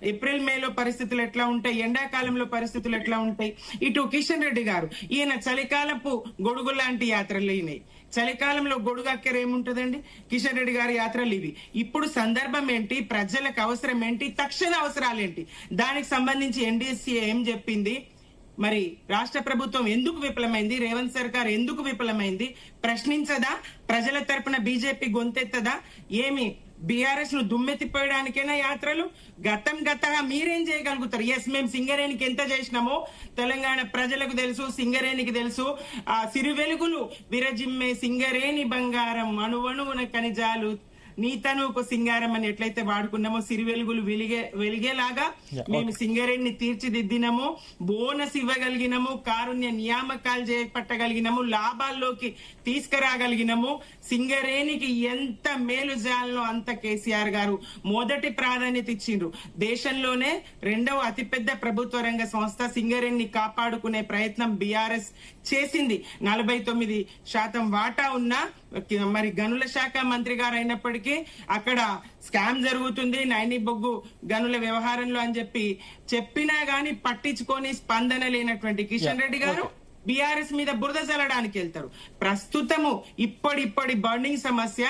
ఏప్రిల్ మేలో పరిస్థితులు ఎట్లా ఉంటాయి? ఎండాకాలంలో పరిస్థితులు ఎట్లా ఉంటాయి? ఇటు కిషన్ రెడ్డి గారు, ఈయన చలికాలపు గొడుగు లాంటి యాత్రలు అయినాయి. చలికాలంలో గొడుగు అక్కర ఏముంటదండి? కిషన్ రెడ్డి గారి యాత్రలు ఇవి. ఇప్పుడు సందర్భం ఏంటి? ప్రజలకు అవసరం ఏంటి? తక్షణ అవసరాలు ఏంటి? దానికి సంబంధించి ఎన్డీఎస్సీ ఏం చెప్పింది? మరి రాష్ట్ర ప్రభుత్వం ఎందుకు విఫలమైంది? రేవంత్ సర్కార్ ఎందుకు విఫలమైంది? ప్రశ్నించదా? ప్రజల తరపున బీజేపీ గొంతెత్తదా? ఏమి బీఆర్ఎస్ ను దుమ్మెత్తిపోయడానికైనా యాత్రలు? గతంగా మీరేం చేయగలుగుతారు? ఎస్, మేము సింగరేణికి ఎంత చేసినామో తెలంగాణ ప్రజలకు తెలుసు, సింగరేణికి తెలుసు. ఆ సిరి వెలుగులు విరజిమ్మే సింగరేణి బంగారం, అణువణువున ఖనిజాలు, నీ తనుకు సింగారం అని ఎట్లయితే వాడుకున్నామో, సిరి వెలుగులు వెలిగేలాగా మేము సింగరేణిని తీర్చిదిద్దినము, బోనస్ ఇవ్వగలిగినము, కారుణ్య నియామకాలు చేపట్టగలిగినము, లాభాల్లోకి తీసుకురాగలిగినము. సింగరేణికి ఎంత మేలు చేయాలనో అంత కేసీఆర్ గారు మొదటి ప్రాధాన్యత ఇచ్చిండ్రు. దేశంలోనే 2వ అతిపెద్ద ప్రభుత్వ రంగ సంస్థ సింగరేణిని కాపాడుకునే ప్రయత్నం బీఆర్ఎస్ చేసింది. 49% వాటా ఉన్న మరి గనుల శాఖ మంత్రి గారు అయినప్పటికీ అక్కడ స్కామ్ జరుగుతుంది నైని బొగ్గు గనుల వ్యవహారంలో అని చెప్పినా గాని పట్టించుకొని స్పందన లేనటువంటి కిషన్ రెడ్డి గారు బీఆర్ఎస్ మీద బురద చల్లడానికి వెళ్తారు. ప్రస్తుతము ఇప్పటి బర్నింగ్ సమస్య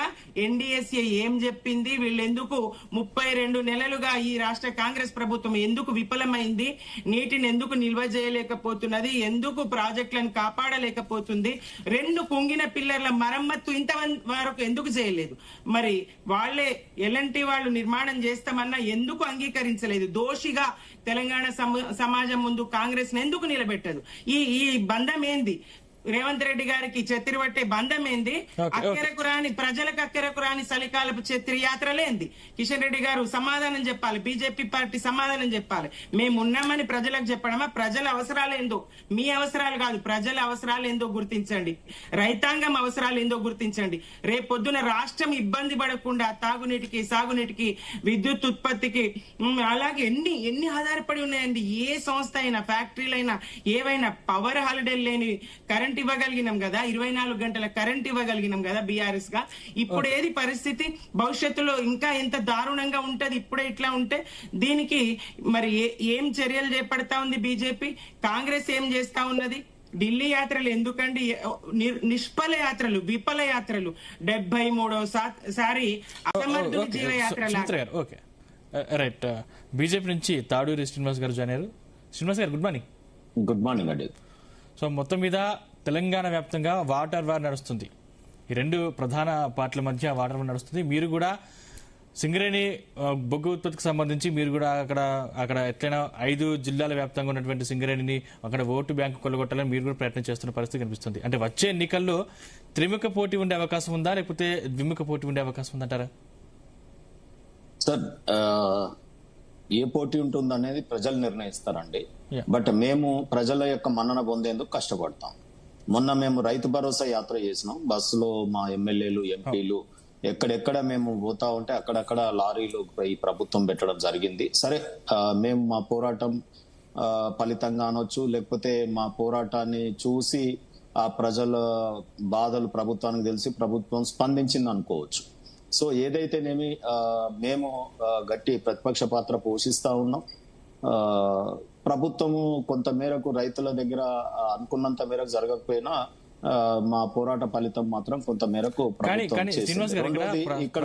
ఎన్డీఎస్ఏ ఏం చెప్పింది? వీళ్ళెందుకు 32 నెలలుగా ఈ రాష్ట్ర కాంగ్రెస్ ప్రభుత్వం ఎందుకు విఫలమైంది? నీటిని ఎందుకు నిల్వ చేయలేకపోతున్నది? ఎందుకు ప్రాజెక్టులను కాపాడలేకపోతుంది? 2 కుంగిన పిల్లర్ల మరమ్మత్తు ఇంతవరకు ఎందుకు చేయలేదు? మరి వాళ్ళే ఎలాంటి వాళ్ళు నిర్మాణం చేస్తామన్నా ఎందుకు అంగీకరించలేదు? దోషిగా తెలంగాణ సమాజం ముందు కాంగ్రెస్ ఎందుకు నిలబెట్టదు? ఈ బంధం ఏంది? రేవంత్ రెడ్డి గారికి చెత్తిరి పట్టే బంధం ఏంది? అక్కెరకు రాని ప్రజలకు అక్కెరకు రాని చలికాలపు చెత్తిరి యాత్రలేంది? కిషన్ రెడ్డి గారు సమాధానం చెప్పాలి, బీజేపీ పార్టీ సమాధానం చెప్పాలి. మేము ఉన్నామని ప్రజలకు చెప్పడమా? ప్రజల అవసరాలు ఏందో, మీ అవసరాలు కాదు, ప్రజల అవసరాలు ఏందో గుర్తించండి, రైతాంగం అవసరాలు ఏందో గుర్తించండి. రేపొద్దున రాష్ట్రం ఇబ్బంది పడకుండా తాగునీటికి, సాగునీటికి, విద్యుత్ ఉత్పత్తికి అలాగే ఎన్ని ఆధారపడి ఉన్నాయండి. ఏ సంస్థ అయినా, ఫ్యాక్టరీలైనా, ఏవైనా పవర్ హాలిడే లేని కరెంట్ ఇవ్వగలిగినాం కదా, 24 గంటల కరెంట్ ఇవ్వగలిగినాం కదా బీఆర్ఎస్ గా. ఇప్పుడు ఏది పరిస్థితి? భవిష్యత్తులో ఇంకా ఎంత దారుణంగా ఉంటది ఇప్పుడే ఇట్లా ఉంటే? దీనికి మరి ఏం చర్యలు చేపడతా ఉంది బీజేపీ? కాంగ్రెస్ ఏం చేస్తా ఉన్నది? ఢిల్లీ యాత్రలు ఎందుకండి? నిష్ఫల యాత్రలు, విఫల యాత్రలు. 73వసారి అసమర్థుల జీవ యాత్ర. Okay, right. బీజేపీ నుంచి తాడూరి శ్రీనివాస్ గారు జాయిన్ అయ్యారు. శ్రీనివాస్ గారు, గుడ్ మార్నింగ్. గుడ్ మార్నింగ్ అండి. సో మొత్తం మీద తెలంగాణ వ్యాప్తంగా వాటర్ వార్ నడుస్తుంది. ఈ 2 ప్రధాన పార్టీల మధ్య వాటర్ వార్ నడుస్తుంది. మీరు కూడా సింగరేణి బొగ్గు ఉత్పత్తికి సంబంధించి మీరు కూడా అక్కడ ఎట్లయినా 5 జిల్లాల వ్యాప్తంగా ఉన్నటువంటి సింగరేణిని అక్కడ ఓటు బ్యాంకు కొల్లగొట్టాలని మీరు కూడా ప్రయత్నం చేస్తున్న పరిస్థితి కనిపిస్తుంది. అంటే వచ్చే ఎన్నికల్లో త్రిముఖ పోటీ ఉండే అవకాశం ఉందా, లేకపోతే ద్విముఖ పోటీ ఉండే అవకాశం ఉందంటారా? సార్, ఏ పోటీ ఉంటుంది అనేది ప్రజలు నిర్ణయిస్తారండి. Yeah. బట్ మేము ప్రజల యొక్క మన్నన పొందేందుకు కష్టపడతాం. మొన్న మేము రైతు భరోసా యాత్ర చేసినాం. బస్సులో మా ఎమ్మెల్యేలు, ఎంపీలు ఎక్కడెక్కడ మేము పోతా ఉంటే అక్కడక్కడ లారీలు ఈ ప్రభుత్వం పెట్టడం జరిగింది. సరే, మేము మా పోరాటం ఫలితంగా అనొచ్చు, లేకపోతే మా పోరాటాన్ని చూసి ఆ ప్రజల బాధలు ప్రభుత్వానికి తెలిసి ప్రభుత్వం స్పందించింది అనుకోవచ్చు. సో ఏదైతేనేమి మేము గట్టి ప్రతిపక్ష పాత్ర పోషిస్తా ఉన్నాం. ప్రభుత్వము కొంత మేరకు రైతుల దగ్గర అనుకున్నంత మేరకు జరగకపోయినా మా పోరాట ఫలితం మాత్రం కొంత మేరకు ప్రభుత్వం చేసింది. రెండోది, ఇక్కడ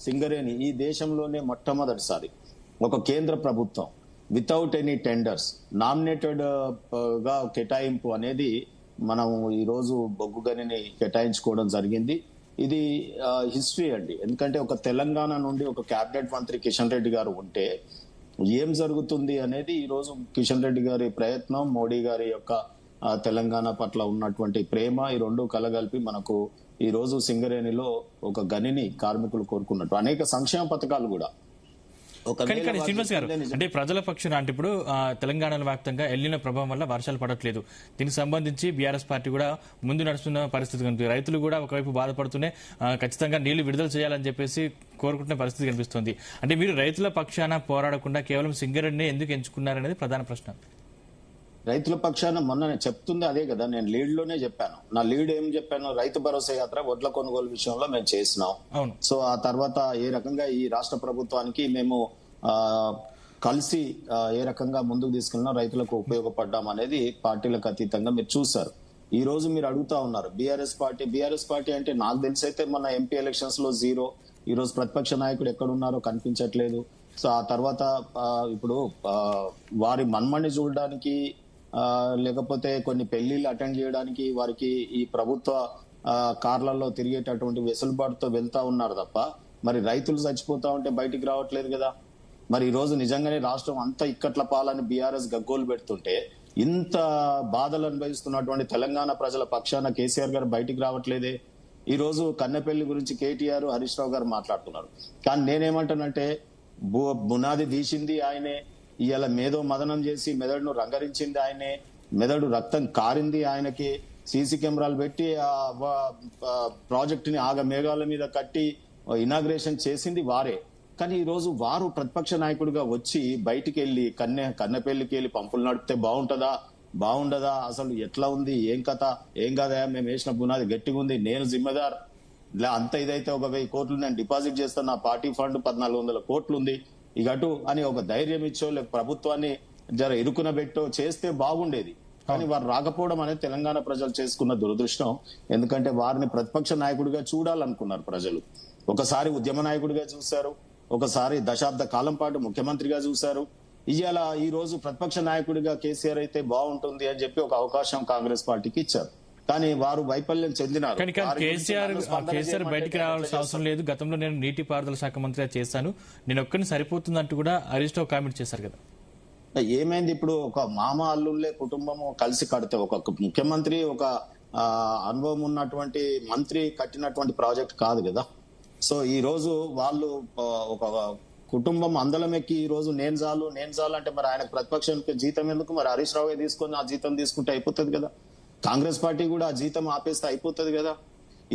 సింగరేణి ఈ దేశంలోనే మొట్టమొదటిసారి ఒక కేంద్ర ప్రభుత్వం వితౌట్ ఎనీ టెండర్స్ నామినేటెడ్ గా కేటాయింపు అనేది మనం ఈ రోజు బొగ్గు గనిని కేటాయించుకోవడం జరిగింది. ఇది హిస్టరీ అండి. ఎందుకంటే ఒక తెలంగాణ నుండి ఒక క్యాబినెట్ మంత్రి కిషన్ రెడ్డి గారు ఉంటే ఏం జరుగుతుంది అనేది ఈ రోజు కిషన్ రెడ్డి గారి ప్రయత్నం, మోడీ గారి యొక్క తెలంగాణ పట్ల ఉన్నటువంటి ప్రేమ, ఈ రెండు కలగలిపి మనకు ఈ రోజు సింగరేణిలో ఒక గనిని కార్మికులు కోరుకున్నట్టు అనేక సంక్షేమ పథకాలు కూడా. కానీ శ్రీనివాస్ గారు, అంటే ప్రజల పక్షాన అంటే ఇప్పుడు తెలంగాణలో వ్యాప్తంగా ఎల్లిన ప్రభావం వల్ల వర్షాలు పడట్లేదు. దీనికి సంబంధించి బీఆర్ఎస్ పార్టీ కూడా ముందు నడుస్తున్న పరిస్థితి కనిపిస్తుంది. రైతులు కూడా ఒకవైపు బాధపడుతూనే ఖచ్చితంగా నీళ్లు విడుదల చేయాలని చెప్పేసి కోరుకుంటున్న పరిస్థితి కనిపిస్తుంది. అంటే మీరు రైతుల పక్షాన పోరాడకుండా కేవలం సింగరేణిని ఎందుకు ఎంచుకున్నారనేది ప్రధాన ప్రశ్న. రైతుల పక్షాన మొన్న చెప్తుంది అదే కదా, నేను లీడ్ లోనే చెప్పాను. నా లీడ్ ఏం చెప్పాను, రైతు భరోసా యాత్ర వడ్ల కొనుగోలు విషయంలో మేము చేసినాం. సో ఆ తర్వాత ఏ రకంగా ఈ రాష్ట్ర ప్రభుత్వానికి మేము కలిసి ఏ రకంగా ముందుకు తీసుకెళ్ళినా రైతులకు ఉపయోగపడ్డాం అనేది పార్టీలకు అతీతంగా మీరు చూశారు. ఈ రోజు మీరు అడుగుతా ఉన్నారు బీఆర్ఎస్ పార్టీ అంటే నాకు తెలిసి అయితే మొన్న ఎంపీ ఎలక్షన్స్ లో 0. ఈ రోజు ప్రతిపక్ష నాయకుడు ఎక్కడున్నారో కనిపించట్లేదు. సో ఆ తర్వాత ఇప్పుడు వారి మన్మని చూడడానికి లేకపోతే కొన్ని పెళ్లిళ్ళు అటెండ్ చేయడానికి వారికి ఈ ప్రభుత్వ కార్లలో తిరిగేటటువంటి వెసులుబాటుతో వెళ్తా ఉన్నారు తప్ప మరి రైతులు చచ్చిపోతా ఉంటే బయటికి రావట్లేదు కదా. మరి ఈ రోజు నిజంగానే రాష్ట్రం అంతా ఇక్కట్ల పాలని బీఆర్ఎస్ గగ్గోలు పెడుతుంటే ఇంత బాధలు అనుభవిస్తున్నటువంటి తెలంగాణ ప్రజల పక్షాన కేసీఆర్ గారు బయటికి రావట్లేదే. ఈ రోజు కన్నెపల్లి గురించి కేటీఆర్, హరీష్ రావు గారు మాట్లాడుతున్నారు. కానీ నేనేమంటానంటే బునాది తీసింది ఆయనే, ఇవాళ మేధో మదనం చేసి మెదడును రంగరించింది ఆయనే, మెదడు రక్తం కారింది ఆయనకి, సీసీ కెమెరాలు పెట్టి ప్రాజెక్ట్ ని ఆగ మేఘాల మీద కట్టి ఇనాగ్రేషన్ చేసింది వారే. కానీ ఈ రోజు వారు ప్రతిపక్ష నాయకుడిగా వచ్చి బయటికి వెళ్లి కన్నెపల్లికి వెళ్ళి పంపులు నడిపితే బాగుండదా, అసలు ఎట్లా ఉంది, ఏం కథ, ఏం కాదా, మేము వేసిన బునాది గట్టిగా ఉంది, నేను జిమ్మేదార్, అంత ఇదైతే ఒక 1000 కోట్లు నేను డిపాజిట్ చేస్తాను, నా పార్టీ ఫండ్ 1400 కోట్లు ఉంది ఇక అటు అని ఒక ధైర్యం ఇచ్చో లేక ప్రభుత్వాన్ని జర ఇరుకున పెట్టో చేస్తే బాగుండేది. కానీ వారు రాకపోవడం అనేది తెలంగాణ ప్రజలు చేసుకున్న దురదృష్టం. ఎందుకంటే వారిని ప్రతిపక్ష నాయకుడిగా చూడాలనుకున్నారు ప్రజలు. ఒకసారి ఉద్యమ నాయకుడిగా చూశారు, ఒకసారి దశాబ్ద కాలం పాటు ముఖ్యమంత్రిగా చూశారు. ఇవాళ ఈ రోజు ప్రతిపక్ష నాయకుడిగా కేసీఆర్ అయితే బాగుంటుంది అని చెప్పి ఒక అవకాశం కాంగ్రెస్ పార్టీకి ఇచ్చారు. కానీ వారు వైఫల్యం చెందినారు. కేసీఆర్ బయటికి రావాల్సిన అవసరం లేదు, గతంలో నేను నీటిపారుదల శాఖ మంత్రిగా చేశాను, నేను ఒక్కరిని సరిపోతుందంటూ కూడా హరీష్ రావు కామెంట్ చేశారు కదా. ఏమైంది, ఇప్పుడు ఒక మామ అల్లుళ్ళే కుటుంబము కలిసి కడితే ఒక ముఖ్యమంత్రి ఒక అనుభవం ఉన్నటువంటి మంత్రి కట్టినటువంటి ప్రాజెక్ట్ కాదు కదా. సో ఈ రోజు వాళ్ళు ఒక కుటుంబం అందలం ఎక్కి ఈ రోజు నేను చాలు అంటే మరి ఆయనకు ప్రతిపక్షానికి జీతం ఎందుకు, మరి హరీష్ రావు తీసుకొని ఆ జీతం తీసుకుంటే అయిపోతుంది కదా. కాంగ్రెస్ పార్టీ కూడా ఆ జీతం ఆపేస్తే అయిపోతుంది కదా.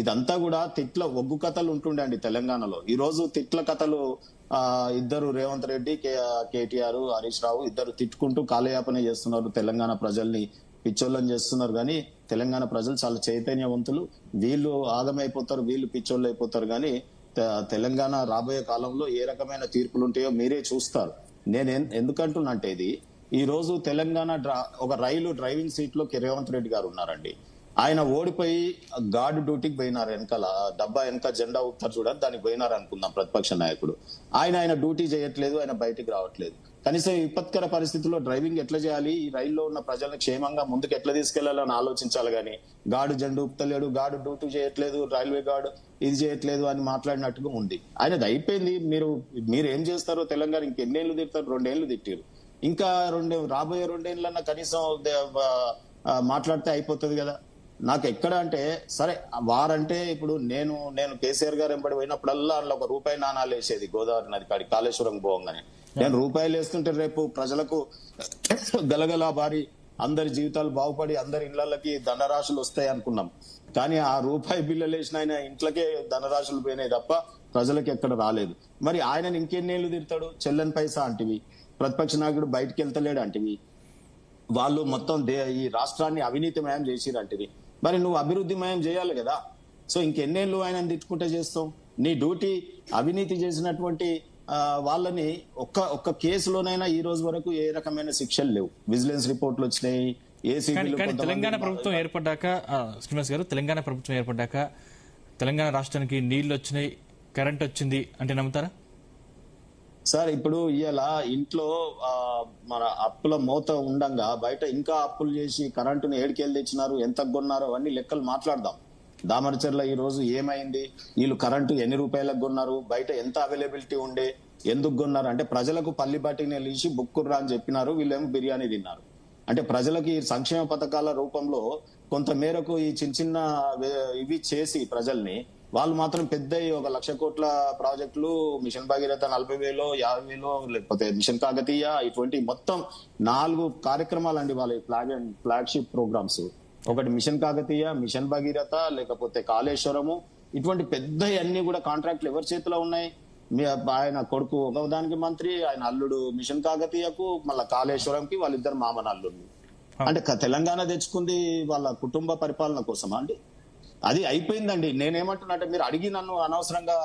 ఇదంతా కూడా తిట్ల ఒగ్గు కథలు ఉంటుండే అండి తెలంగాణలో. ఈ రోజు తిట్ల కథలు ఇద్దరు రేవంత్ రెడ్డి, కేటీఆర్, హరీష్ రావు ఇద్దరు తిట్టుకుంటూ కాలయాపన చేస్తున్నారు, తెలంగాణ ప్రజల్ని పిచ్చోళ్ళని చేస్తున్నారు. కానీ తెలంగాణ ప్రజలు చాలా చైతన్యవంతులు, వీళ్ళు ఆగమైపోతారు, వీళ్ళు పిచ్చోళ్ళు అయిపోతారు. కానీ తెలంగాణ రాబోయే కాలంలో ఏ రకమైన తీర్పులు ఉంటాయో మీరే చూస్తారు. నేను ఎందుకంటున్నంటే ఇది ఈ రోజు తెలంగాణ ఒక రైలు డ్రైవింగ్ సీట్ లో రేవంత్ రెడ్డి గారు ఉన్నారండి. ఆయన ఓడిపోయి గార్డు డ్యూటీకి పోయినారు, వెనకాల డబ్బా వెనక జెండా ఊపుతారు చూడండి, దానికి పోయినారు అనుకుందాం ప్రతిపక్ష నాయకుడు. ఆయన డ్యూటీ చేయట్లేదు, ఆయన బయటికి రావట్లేదు. కనీసం విపత్కర పరిస్థితుల్లో డ్రైవింగ్ ఎట్లా చేయాలి, ఈ రైల్లో ఉన్న ప్రజలను క్షేమంగా ముందుకు ఎట్లా తీసుకెళ్లాలని ఆలోచించాలి. కానీ గార్డు జెండా ఊపుతలేడు, గార్డు డ్యూటీ చేయట్లేదు, రైల్వే గార్డు ఇది చేయట్లేదు అని మాట్లాడినట్టుగా ఉంది. ఆయనది అయిపోయింది. మీరు ఏం చేస్తారో తెలంగాణ ఇంకెన్నేళ్లు తిట్టారు, 2 ఏళ్లు తిట్టారు, ఇంకా రాబోయే 2 ఏళ్ళన్నా కనీసం మాట్లాడితే అయిపోతుంది కదా. నాకు ఎక్కడ అంటే సరే వారంటే ఇప్పుడు నేను కేసీఆర్ గారు వెంబడి పోయినప్పుడల్లా అందులో ₹1 నాణాలు వేసేది గోదావరి నది కాడి కాళేశ్వరం పోగానే. నేను రూపాయలు వేస్తుంటే రేపు ప్రజలకు గలగలా బారి అందరి జీవితాలు బాగుపడి అందరి ఇళ్లకి ధనరాశులు వస్తాయి అనుకున్నాం. కానీ ఆ రూపాయి బిల్లులు వేసిన ఆయన ఇంట్లోకే ధనరాశులు పోయినాయి తప్ప ప్రజలకు ఎక్కడ రాలేదు. మరి ఆయనను ఇంకెన్నేళ్లు తిడతాడు? చెల్లని పైసా అంటివి, ప్రతిపక్ష నాయకుడు బయటకు వెళ్తలేడు అంటివి, వాళ్ళు మొత్తం ఈ రాష్ట్రాన్ని అవినీతిమయం చేసిరంటివి. మరి నువ్వు అభివృద్ధిమయం చేయాలి కదా. సో ఇంకెన్నేళ్లు ఆయన తిట్టుకుంటే చేస్తావు? నీ డ్యూటీ అవినీతి చేసినటువంటి వాళ్ళని ఒక్క కేసులోనైనా ఈ రోజు వరకు ఏ రకమైన శిక్షలు లేవు. విజిలెన్స్ రిపోర్ట్లు వచ్చినాయి. తెలంగాణ ప్రభుత్వం ఏర్పడ్డాక శ్రీనివాస్ గారు, తెలంగాణ ప్రభుత్వం ఏర్పడ్డాక తెలంగాణ రాష్ట్రానికి నీళ్లు వచ్చినాయి, కరెంట్ వచ్చింది అంటే నమ్ముతారా సార్? ఇప్పుడు ఇవాళ ఇంట్లో మన అప్పుల మోత ఉండంగా బయట ఇంకా అప్పులు చేసి కరెంటును ఏడికెళ్ళి తెచ్చినారు, ఎంత కొన్నారో అవన్నీ లెక్కలు మాట్లాడదాం. దామరచర్ల ఈ రోజు ఏమైంది, వీళ్ళు కరెంటు ఎన్ని రూపాయలకు కొన్నారు, బయట ఎంత అవైలబిలిటీ ఉండే, ఎందుకు కొన్నారు అంటే ప్రజలకు పల్లి బాటిని లేచి బుక్కుర్రా అని చెప్పినారు, వీళ్ళేమో బిర్యానీ తిన్నారు. అంటే ప్రజలకు ఈ సంక్షేమ పథకాల రూపంలో కొంత మేరకు ఈ చిన్న ఇవి చేసి ప్రజల్ని వాళ్ళు మాత్రం పెద్ద 1,00,000 కోట్ల ప్రాజెక్టులు, మిషన్ భగీరథ 40,000, 50,000, లేకపోతే మిషన్ కాకతీయ, ఇటువంటి మొత్తం 4 కార్యక్రమాలు అండి వాళ్ళ ఫ్లాగ్షిప్ ప్రోగ్రామ్స్. ఒకటి మిషన్ కాకతీయ, మిషన్ భగీరథ, లేకపోతే కాళేశ్వరము, ఇటువంటి పెద్ద అన్ని కూడా కాంట్రాక్ట్లు ఎవరి చేతిలో ఉన్నాయి? ఆయన కొడుకు ఒకదానికి మంత్రి, ఆయన అల్లుడు మిషన్ కాకతీయకు, మళ్ళా కాళేశ్వరంకి వాళ్ళిద్దరు మామనల్లుడు. అంటే తెలంగాణ తెచ్చుకుంది వాళ్ళ కుటుంబ పరిపాలన కోసమా అండి? అది అయిపోయిందండి. నేనేమంటున్నా అంటే మీరు అడిగి నన్ను అనవసరంగా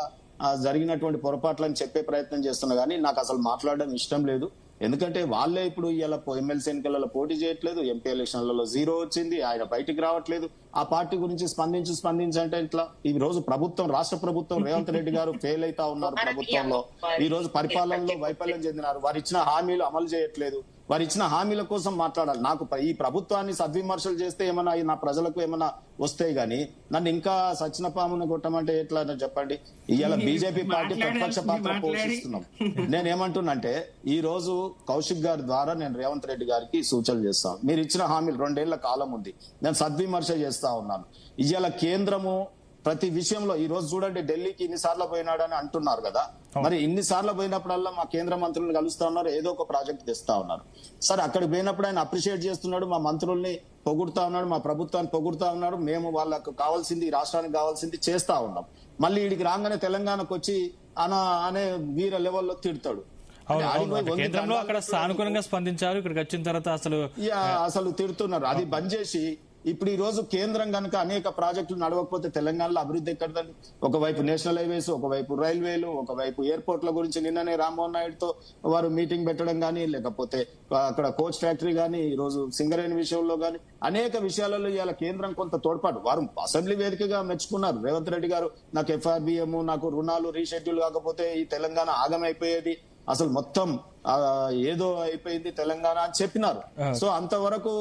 జరిగినటువంటి పొరపాట్లని చెప్పే ప్రయత్నం చేస్తున్నా కానీ నాకు అసలు మాట్లాడడం ఇష్టం లేదు. ఎందుకంటే వాళ్ళే ఇప్పుడు ఇలా ఎమ్మెల్సీ ఎన్నికలలో పోటీ చేయట్లేదు, ఎంపీ ఎలక్షన్లలో 0 వచ్చింది, ఆయన బయటికి రావట్లేదు. ఆ పార్టీ గురించి స్పందించంటే ఇట్లా ఈ రోజు ప్రభుత్వం, రాష్ట్ర ప్రభుత్వం, రేవంత్ రెడ్డి గారు ఫెయిల్ అవుతా ఉన్నారు ప్రభుత్వంలో. ఈ రోజు పరిపాలనలో వైఫల్యం చెందినారు. వారు ఇచ్చిన హామీలు అమలు చేయట్లేదు. వారు ఇచ్చిన హామీల కోసం మాట్లాడాలి. నాకు ఈ ప్రభుత్వాన్ని సద్విమర్శలు చేస్తే ఏమన్నా నా ప్రజలకు ఏమన్నా వస్తాయి గానీ నన్ను ఇంకా సచిన పామును కొట్టమంటే ఎట్లా చెప్పండి? ఇవాళ బీజేపీ పార్టీ ప్రతిపక్ష పాత్ర పోషిస్తున్నాం. నేనేమంటున్నంటే ఈ రోజు కౌశిక్ గారి ద్వారా నేను రేవంత్ రెడ్డి గారికి సూచనలు చేస్తాను. మీరు ఇచ్చిన హామీలు 2 ఏళ్ల కాలం ఉంది, నేను సద్విమర్శ చేస్తా ఉన్నాను. ఇవాళ కేంద్రము ప్రతి విషయంలో ఈ రోజు చూడండి, ఢిల్లీకి ఇన్నిసార్లు పోయినాడని అంటున్నారు కదా. మరి ఇన్నిసార్లు పోయినప్పుడల్లా మా కేంద్ర మంత్రులను కలుస్తా ఉన్నారు, ఏదో ఒక ప్రాజెక్ట్ తెస్తా ఉన్నారు. సరే అక్కడికి పోయినప్పుడు ఆయన అప్రిషియేట్ చేస్తున్నాడు, మా మంత్రుల్ని పొగుడుతా ఉన్నాడు, మా ప్రభుత్వాన్ని పొగుడుతా ఉన్నాడు, మేము వాళ్ళకు కావాల్సింది, రాష్ట్రానికి కావాల్సింది చేస్తా ఉన్నాం. మళ్ళీ వీడికి రాగానే తెలంగాణకు వచ్చి అనే వీర లెవెల్లో తిడతాడు. కేంద్రంలో అక్కడ సానుకూలంగా స్పందించారు, ఇక్కడికి వచ్చిన తర్వాత అసలు తిడుతున్నారు. అది బంద్ చేసి ఇప్పుడు ఈ రోజు కేంద్రం కనుక అనేక ప్రాజెక్టులు నడవకపోతే తెలంగాణలో అభివృద్ధి ఎక్కడదండి? ఒకవైపు నేషనల్ హైవేస్, ఒకవైపు రైల్వేలు, ఒకవైపు ఎయిర్పోర్ట్ల గురించి నిన్ననే రామ్మోహన్ నాయుడుతో వారు మీటింగ్ పెట్టడం కానీ, లేకపోతే అక్కడ కోచ్ ఫ్యాక్టరీ కానీ, ఈ రోజు సింగరేణి విషయంలో కానీ అనేక విషయాలలో ఇవాళ కేంద్రం కొంత తోడ్పాటు. వారు అసెంబ్లీ వేదికగా మెచ్చుకున్నారు రేవంత్ రెడ్డి గారు, నాకు FRBM, నాకు రుణాలు రీషెడ్యూల్ కాకపోతే ఈ తెలంగాణ ఆగమైపోయేది, అసలు మొత్తం ఏదో అయిపోయింది తెలంగాణ అని చెప్పినారు. సో అంతవరకు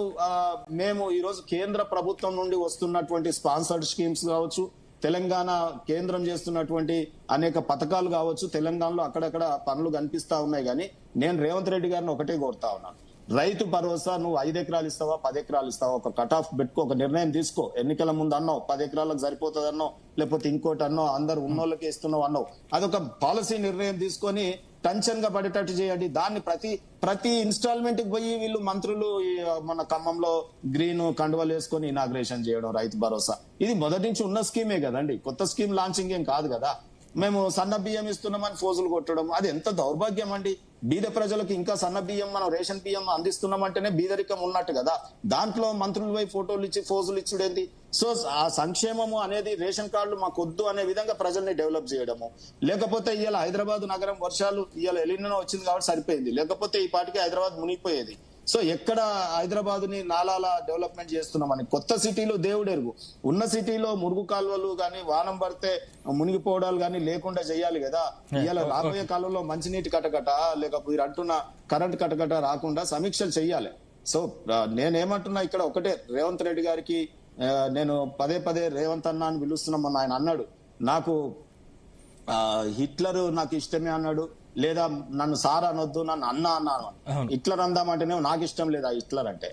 మేము ఈ రోజు కేంద్ర ప్రభుత్వం నుండి వస్తున్నటువంటి స్పాన్సర్డ్ స్కీమ్స్ కావచ్చు, తెలంగాణ కేంద్రం చేస్తున్నటువంటి అనేక పథకాలు కావచ్చు, తెలంగాణలో అక్కడక్కడ పనులు కనిపిస్తా ఉన్నాయి. కానీ నేను రేవంత్ రెడ్డి గారిని ఒకటే కోరుతా ఉన్నాను, రైతు భరోసా నువ్వు 5 ఎకరాలు ఇస్తావా, 10 ఎకరాలు ఇస్తావా, ఒక కట్ ఆఫ్ పెట్టుకో, ఒక నిర్ణయం తీసుకో. ఎన్నికల ముందు అన్నావు 10 ఎకరాలకు సరిపోతుంది అన్నావు, లేకపోతే ఇంకోటి అన్నావు, అందరు ఉన్నోళ్ళకి ఇస్తున్నావు అన్నావు. అదొక పాలసీ నిర్ణయం తీసుకొని టెన్షన్ గా పడేటట్టు చేయండి. దాన్ని ప్రతి ఇన్స్టాల్మెంట్ కి పోయి వీళ్ళు మంత్రులు మన ఖమ్మంలో గ్రీన్ కండువలు వేసుకొని ఇనాగ్రేషన్ చేయడం రైతు భరోసా, ఇది మొదటి నుంచి ఉన్న స్కీమే కదండి, కొత్త స్కీమ్ లాంచింగ్ ఏం కాదు కదా. మేము సన్న బియ్యం ఇస్తున్నామని ఫోజులు కొట్టడం, అది ఎంత దౌర్భాగ్యం అండి. బీద ప్రజలకు ఇంకా సన్న బియ్యం, మనం రేషన్ బియ్యం అందిస్తున్నామంటేనే బీదరికం ఉన్నట్టు కదా. దాంట్లో మంత్రులు పోయి ఫోటోలు ఇచ్చి ఫోజులు ఇచ్చుడేంది? సో ఆ సంక్షేమము అనేది రేషన్ కార్డులు మాకు వద్దు అనే విధంగా ప్రజల్ని డెవలప్ చేయడము. లేకపోతే ఇవాళ హైదరాబాద్ నగరం వర్షాలు ఇవాళ ఎలినో వచ్చింది కాబట్టి సరిపోయింది, లేకపోతే ఈ పాటికి హైదరాబాద్ మునిగిపోయేది. సో ఎక్కడ హైదరాబాద్ ని నాలాల డెవలప్మెంట్ చేస్తున్నామని, కొత్త సిటీలో దేవుడెరుగు, ఉన్న సిటీలో మురుగు కాలువలు కానీ వానం పడితే మునిగిపోవడాలు కానీ లేకుండా చేయాలి కదా. ఇవాళ రాబోయే కాలంలో మంచినీటి కటకట, లేకపోతే మీరు అంటున్న కరెంట్ కటకట రాకుండా సమీక్షలు చెయ్యాలి. సో నేనేమంటున్నా ఇక్కడ ఒకటే, రేవంత్ రెడ్డి గారికి నేను పదే రేవంత్ అన్న అని పిలుస్తున్నామని ఆయన అన్నాడు, నాకు హిట్లర్ నాకు ఇష్టమే అన్నాడు, లేదా నన్ను సార్ అనొద్దు, నన్ను అన్న అన్నాను. హిట్లర్ అందామంటేనే నాకు ఇష్టం లేదు ఆ హిట్లర్ అంటే.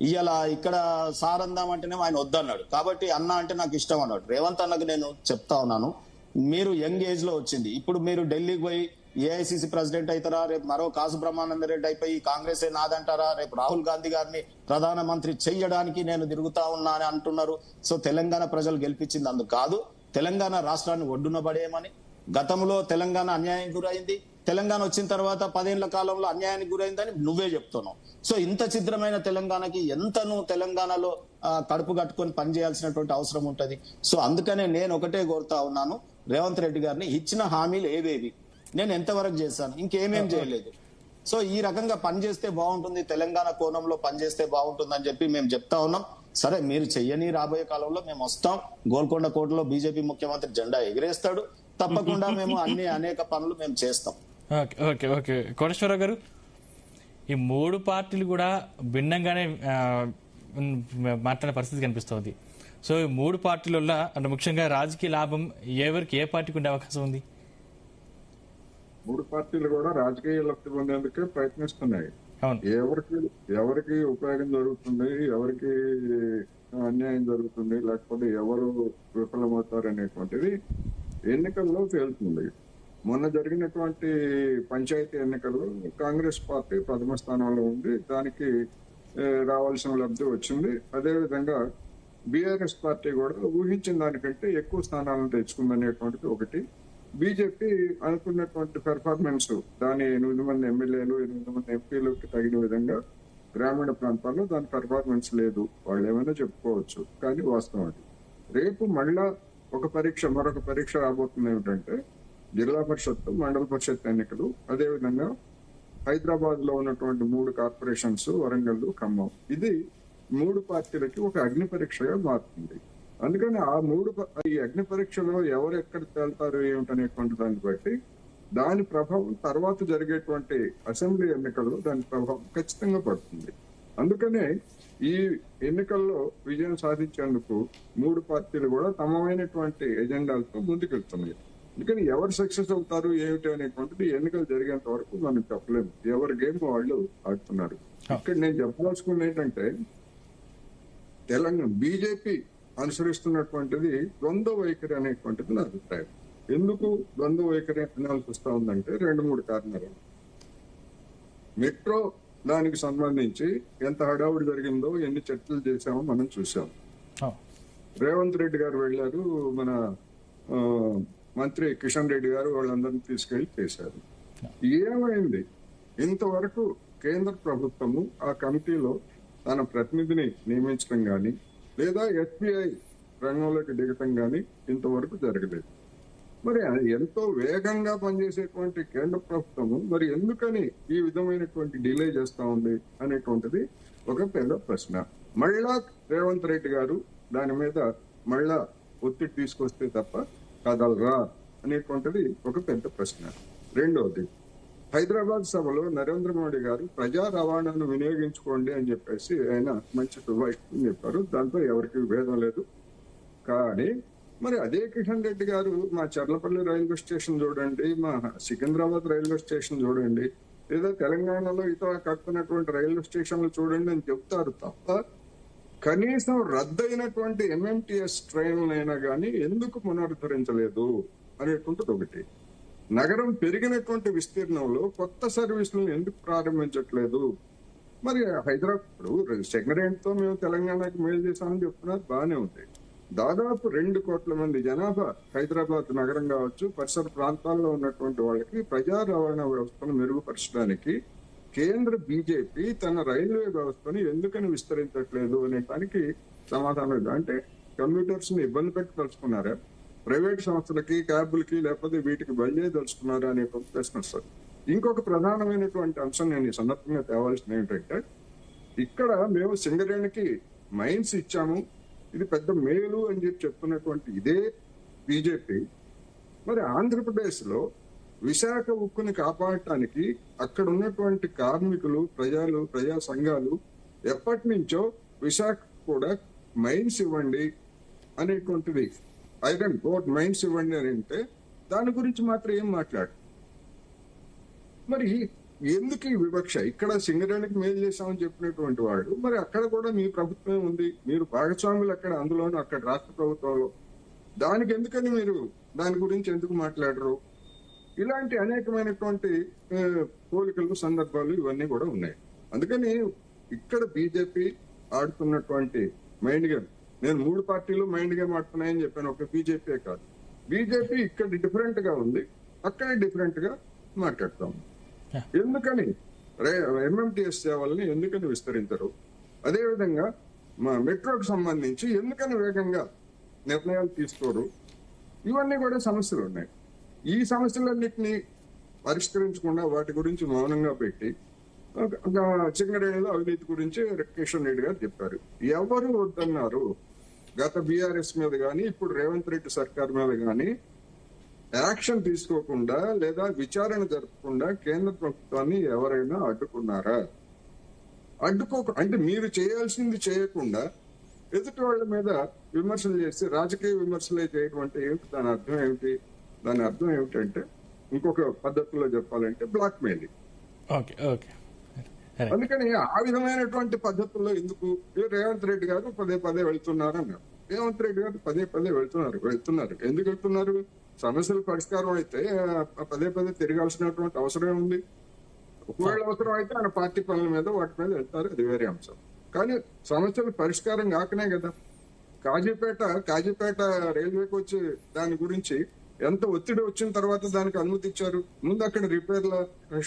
ఇవాళ ఇక్కడ సార్ అందామంటేనే ఆయన వద్దన్నాడు, కాబట్టి అన్న అంటే నాకు ఇష్టం అన్నాడు. రేవంత్ అన్నకు నేను చెప్తా ఉన్నాను, మీరు యంగ్ ఏజ్ లో వచ్చింది, ఇప్పుడు మీరు ఢిల్లీకి పోయి ఏఐసిసి ప్రెసిడెంట్ అవుతారా, రేపు మరో కాసు బ్రహ్మానంద రెడ్డి అయిపోయి కాంగ్రెసే నాదంటారా, రేపు రాహుల్ గాంధీ గారిని ప్రధానమంత్రి చెయ్యడానికి నేను తిరుగుతా ఉన్నా అని అంటున్నారు. సో తెలంగాణ ప్రజలు గెలిపించింది అందుకు కాదు, తెలంగాణ రాష్ట్రాన్ని ఒడ్డున పడేయమని. గతంలో తెలంగాణ అన్యాయం గురైంది, తెలంగాణ వచ్చిన తర్వాత 10 ఏళ్ల కాలంలో అన్యాయానికి గురైందని నువ్వే చెప్తున్నావు. సో ఇంత ఛిద్రమైన తెలంగాణకి ఎంత నువ్వు తెలంగాణలో కడుపు కట్టుకొని పనిచేయాల్సినటువంటి అవసరం ఉంటది. సో అందుకనే నేను ఒకటే కోరుతా ఉన్నాను రేవంత్ రెడ్డి గారిని, ఇచ్చిన హామీలు ఏవేవి, నేను ఎంతవరకు చేశాను, ఇంకేమేం చేయలేదు. సో ఈ రకంగా పనిచేస్తే బాగుంటుంది, తెలంగాణ కోణంలో పనిచేస్తే బాగుంటుంది అని చెప్పి మేము చెప్తా ఉన్నాం. సరే మీరు చెయ్యని, రాబోయే కాలంలో మేము వస్తాం, గోల్కొండ కోటలో బీజేపీ ముఖ్యమంత్రి జెండా ఎగిరేస్తాడు, తప్పకుండా మేము అనేక పనులు మేము చేస్తాం. ఓకే ఓకే ఓకే కోటేశ్వరరావు గారు, ఈ 3 పార్టీలు కూడా భిన్నంగానే మాట్లాడే పరిస్థితి కనిపిస్తోంది. సో ఈ 3 పార్టీలలో అంటే ముఖ్యంగా రాజకీయ లాభం ఎవరికి, ఏ పార్టీకి ఉండే అవకాశం ఉంది? 3 పార్టీలు కూడా రాజకీయ లబ్ధి పొందేందుకే ప్రయత్నిస్తున్నాయి. ఎవరికి ఉపయోగం జరుగుతుంది, ఎవరికి అన్యాయం జరుగుతుంది, లేకపోతే ఎవరు విఫలమవుతారు అనేటువంటిది ఎన్నికల్లో తేలుతుంది. మొన్న జరిగినటువంటి పంచాయతీ ఎన్నికల్లో కాంగ్రెస్ పార్టీ ప్రథమ స్థానంలో ఉంది, దానికి రావాల్సిన లబ్ధి వచ్చింది. అదేవిధంగా బీఆర్ఎస్ పార్టీ కూడా ఊహించిన దానికంటే ఎక్కువ స్థానాలను తెచ్చుకుందనేటువంటిది ఒకటి. బీజేపీ అనుకున్నటువంటి పెర్ఫార్మెన్స్, దాని 8 మంది ఎమ్మెల్యేలు 8 మంది ఎంపీలకు తగిన విధంగా గ్రామీణ ప్రాంతాల్లో దాని పెర్ఫార్మెన్స్ లేదు. వాళ్ళు ఏమైనా చెప్పుకోవచ్చు, కానీ వాస్తవం అది. రేపు మళ్ళా మరొక పరీక్ష రాబోతుంది. ఏమిటంటే జిల్లా పరిషత్, మండల పరిషత్ ఎన్నికలు, అదేవిధంగా హైదరాబాద్ లో ఉన్నటువంటి 3 కార్పొరేషన్స్, వరంగల్, ఖమ్మం. ఇది 3 పార్టీలకి ఒక అగ్ని పరీక్షగా మారుతుంది. అందుకని ఈ అగ్ని పరీక్షలో ఎవరు ఎక్కడ తేల్తారు ఏమిటనేటువంటి దాన్ని బట్టి దాని ప్రభావం తర్వాత జరిగేటువంటి అసెంబ్లీ ఎన్నికల్లో దాని ప్రభావం ఖచ్చితంగా పడుతుంది. అందుకనే ఈ ఎన్నికల్లో విజయం సాధించేందుకు 3 పార్టీలు కూడా తమమైనటువంటి ఎజెండాలతో ముందుకెళ్తున్నాయి. అందుకని ఎవరు సక్సెస్ అవుతారు ఏమిటి అనేటువంటిది ఎన్నికలు జరిగేంత వరకు మనం చెప్పలేము. ఎవరి గేమ్ వాళ్ళు ఆడుతున్నారు. ఇక్కడ నేను చెప్పదలుచుకుంది ఏంటంటే, తెలంగాణ బీజేపీ అనుసరిస్తున్నటువంటిది ద్వంద్వ వైఖరి అనేటువంటిది నా అభిప్రాయం. ఎందుకు ద్వంద్వ వైఖరి అనాల్సి వస్తా ఉందంటే 2-3 కారణాలు. మెట్రో దానికి సంబంధించి ఎంత హడావుడి జరిగిందో, ఎన్ని చర్చలు చేశామో మనం చూసాం. రేవంత్ రెడ్డి గారు వెళ్ళారు, మన మంత్రి కిషన్ రెడ్డి గారు వాళ్ళందరినీ తీసుకెళ్లి చేశారు. ఏమైంది? ఇంతవరకు కేంద్ర ప్రభుత్వము ఆ కమిటీలో తన ప్రతినిధిని నియమించడం గాని, లేదా ఎస్బీఐ రంగంలోకి దిగటం గాని ఇంతవరకు జరగలేదు. మరి ఎంతో వేగంగా పనిచేసేటువంటి కేంద్ర ప్రభుత్వము మరి ఎందుకని ఈ విధమైనటువంటి డిలే చేస్తా ఉంది అనేటువంటిది ఒక పెద్ద ప్రశ్న. మళ్ళా రేవంత్ రెడ్డి గారు దాని మీద మళ్ళా ఒత్తిడి తీసుకొస్తే తప్ప కదలరా అనేటువంటిది ఒక పెద్ద ప్రశ్న. రెండవది, హైదరాబాద్ సభలో నరేంద్ర మోడీ గారు ప్రజా రవాణాను వినియోగించుకోండి అని చెప్పేసి ఆయన మంచి వాక్యం చెప్పారు. దాంతో ఎవరికి భేదం లేదు. కానీ మరి అదే కిషన్ రెడ్డి గారు మా చర్లపల్లి రైల్వే స్టేషన్ చూడండి, మా సికింద్రాబాద్ రైల్వే స్టేషన్ చూడండి, లేదా తెలంగాణలో ఇతర కడుతున్నటువంటి రైల్వే స్టేషన్లు చూడండి అని చెప్తారు తప్ప కనీసం రద్దయినటువంటి ఎంఎంటీఎస్ ట్రైన్లైనా కానీ ఎందుకు పునరుద్ధరించలేదు అనేటువంటిది ఒకటి. నగరం పెరిగినటువంటి విస్తీర్ణంలో కొత్త సర్వీసులను ఎందుకు ప్రారంభించట్లేదు? మరి హైదరాబాద్ సెకండ్ తో మేము తెలంగాణకి మేలు చేశామని చెప్తున్నారు, బాగానే ఉంది. దాదాపు 2 కోట్ల మంది జనాభా హైదరాబాద్ నగరం కావచ్చు, పరిసర ప్రాంతాల్లో ఉన్నటువంటి వాళ్ళకి ప్రజా రవాణా వ్యవస్థను మెరుగుపరచడానికి కేంద్ర బీజేపీ తన రైల్వే వ్యవస్థను ఎందుకని విస్తరించట్లేదు అనే దానికి సమాధానం లేదు. అంటే కంప్యూటర్స్ ని ఇబ్బంది పెట్టి తలుచుకున్నారా, ప్రైవేట్ సంస్థలకి, క్యాబులకి, లేకపోతే వీటికి బయలుదేరి తలుచుకున్నారా అనే ప్రశ్న వస్తుంది. ఇంకొక ప్రధానమైనటువంటి అంశం నేను ఈ సందర్భంగా తేవాల్సింది ఏంటంటే, ఇక్కడ మేము సింగరేణికి మైన్స్ ఇచ్చాము, ఇది పెద్ద మేలు అని చెప్పి చెప్తున్నటువంటి ఇదే బీజేపీ మరి ఆంధ్రప్రదేశ్ లో విశాఖ ఉక్కుని కాపాడటానికి అక్కడ ఉన్నటువంటి కార్మికులు, ప్రజా సంఘాలు ఎప్పటి నుంచో విశాఖ కూడా మైన్స్ ఇవ్వండి అనేటువంటిది, ఐరన్ కోర్ మైన్స్ ఇవ్వండి అని అంటే దాని గురించి మాత్రం ఏం మాట్లాడు. మరి ఎందుకు ఈ వివక్ష? ఇక్కడ సింగరేణికి మేలు చేశామని చెప్పినటువంటి వాడు మరి అక్కడ కూడా మీ ప్రభుత్వమే ఉంది, మీరు భాగస్వాములు అక్కడ, అందులోనూ అక్కడ రాష్ట్ర ప్రభుత్వంలో. దానికి ఎందుకని మీరు దాని గురించి ఎందుకు మాట్లాడరు? ఇలాంటి అనేకమైనటువంటి పోలికలు సందర్భాలు ఇవన్నీ కూడా ఉన్నాయి. అందుకని ఇక్కడ బీజేపీ ఆడుతున్నటువంటి మైండ్ గేమ్, నేను 3 పార్టీలు మైండ్ గేమ్ ఆడుతున్నాయని చెప్పాను, ఒక బీజేపీ కాదు. బీజేపీ ఇక్కడ డిఫరెంట్ గా ఉంది, అక్కడ డిఫరెంట్ గా మాట్లాడతాం. ఎందుకని ఎంఎంటీఎస్ సేవల్ని ఎందుకని విస్తరించరు? అదేవిధంగా మా మెట్రోకి సంబంధించి ఎందుకని వేగంగా నిర్ణయాలు తీసుకోరు? ఇవన్నీ కూడా సమస్యలు ఉన్నాయి. ఈ సమస్యలన్నింటినీ పరిష్కరించకుండా వాటి గురించి మౌనంగా పెట్టి చింగరేణిలో అవినీతి గురించి కిషన్ రెడ్డి గారు చెప్పారు. ఎవరు వద్దన్నారు? గత బీఆర్ఎస్ మీద గాని ఇప్పుడు రేవంత్ రెడ్డి సర్కార్ మీద గాని యాక్షన్ తీసుకోకుండా లేదా విచారణ జరపకుండా కేంద్ర ప్రభుత్వాన్ని ఎవరైనా అడ్డుకున్నారా? అంటే మీరు చేయాల్సింది చేయకుండా ఎదుటి వాళ్ళ మీద విమర్శలు చేసి రాజకీయ విమర్శలే చేయడం అంటే ఏమిటి? దాని అర్థం ఏమిటి? దాని అర్థం ఏమిటంటే ఇంకొక పద్ధతిలో చెప్పాలంటే బ్లాక్ మెయిలింగ్. అందుకని ఆ విధమైనటువంటి పద్ధతుల్లో ఎందుకు రేవంత్ రెడ్డి గారు పదే పదే వెళ్తున్నారు అన్నారు. రేవంత్ రెడ్డి గారు పదే పదే వెళ్తున్నారు. ఎందుకు వెళ్తున్నారు? సమస్యల పరిష్కారం అయితే పదే పదే తిరగాల్సినటువంటి అవసరం ఉంది. ఒకవేళ అవసరం అయితే ఆయన పార్టీ పనుల మీద వాటి మీద వెళ్తారు, అది వేరే అంశం. కానీ సమస్యల పరిష్కారం కాకనే కదా కాజీపేట రైల్వేకి వచ్చి దాని గురించి ఎంత ఒత్తిడి వచ్చిన తర్వాత దానికి అనుమతి ఇచ్చారు. ముందు అక్కడ రిపేర్ల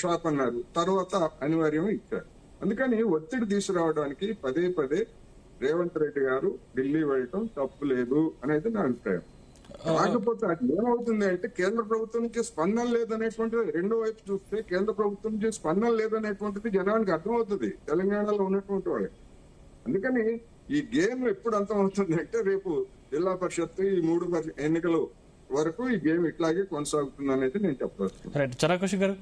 షాప్ అన్నారు, తర్వాత అనివార్యం ఇచ్చారు. అందుకని ఒత్తిడి తీసుకురావడానికి పదే పదే రేవంత్ రెడ్డి గారు ఢిల్లీ వెళ్ళటం తప్పు లేదు అనేది నా అభిప్రాయం. కాకపోతే అది ఏమవుతుంది అంటే కేంద్ర ప్రభుత్వం నుంచి స్పందన లేదనేటువంటిది, రెండో వైపు చూస్తే కేంద్ర ప్రభుత్వం నుంచి స్పందన లేదనేటువంటిది జనానికి అర్థమవుతుంది తెలంగాణలో ఉన్నటువంటి వాళ్ళకి. అందుకని ఈ గేమ్ ఎప్పుడు అంతమవుతుంది అంటే రేపు జిల్లా పరిషత్ ఈ 3 ఎన్నికలు వరకు ఈ గేమ్ ఇట్లాగే కొనసాగుతుంది అనేది నేను చెప్పవచ్చు. చరకృష్ణ గారు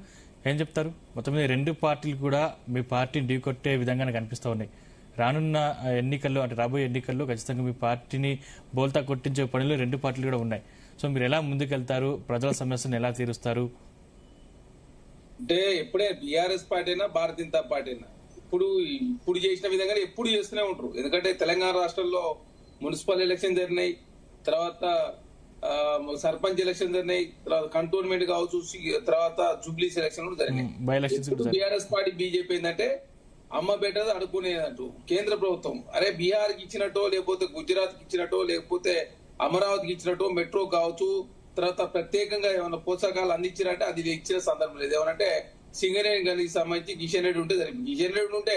ఏం చెప్తారు? మొత్తం మీద 2 పార్టీలు కూడా మీ పార్టీని ఢీకొట్టే విధంగానే కనిపిస్తా ఉన్నాయి. రానున్న ఎన్నికల్లో అంటే రాబోయే ఎన్నికల్లో ఖచ్చితంగా మీ పార్టీని బోల్తా కొట్టించే పనిలో 2 పార్టీలు కూడా ఉన్నాయి. సో మీరు ఎలా ముందుకెళ్తారు? ప్రజల సమస్యను ఎలా తీరుస్తారు? అంటే ఎప్పుడే బీఆర్ఎస్ పార్టీ అయినా భారతీయ జనతా పార్టీ అయినా ఇప్పుడు చేసిన విధంగా ఎప్పుడు చేస్తూనే ఉంటారు. ఎందుకంటే తెలంగాణ రాష్ట్రంలో మున్సిపల్ ఎలక్షన్ జరిగినాయి, తర్వాత సర్పంచ్ ఎలక్షన్ జరిగినాయి, తర్వాత కంటోన్మెంట్ కావచ్చు, తర్వాత జూబ్లీస్ ఎలక్షన్ కూడా జరిగినాయి. బీఆర్ఎస్ పార్టీ బీజేపీ ఏంటంటే అమ్మ పెట్టదు అడుకునేదంటూ కేంద్ర ప్రభుత్వం అరే బీహార్ కి ఇచ్చినట్టో లేకపోతే గుజరాత్ కి ఇచ్చినట్టో లేకపోతే అమరావతికి ఇచ్చినట్టో మెట్రో కావచ్చు, తర్వాత ప్రత్యేకంగా ఏమైనా పోషకాలు అందించారంటే అది ఇచ్చిన సందర్భం లేదు. ఏమనంటే సింగరేణి గనికి సంబంధించి కిషన్ రెడ్డి ఉంటే జరిగింది. కిషన్ రెడ్డి ఉంటే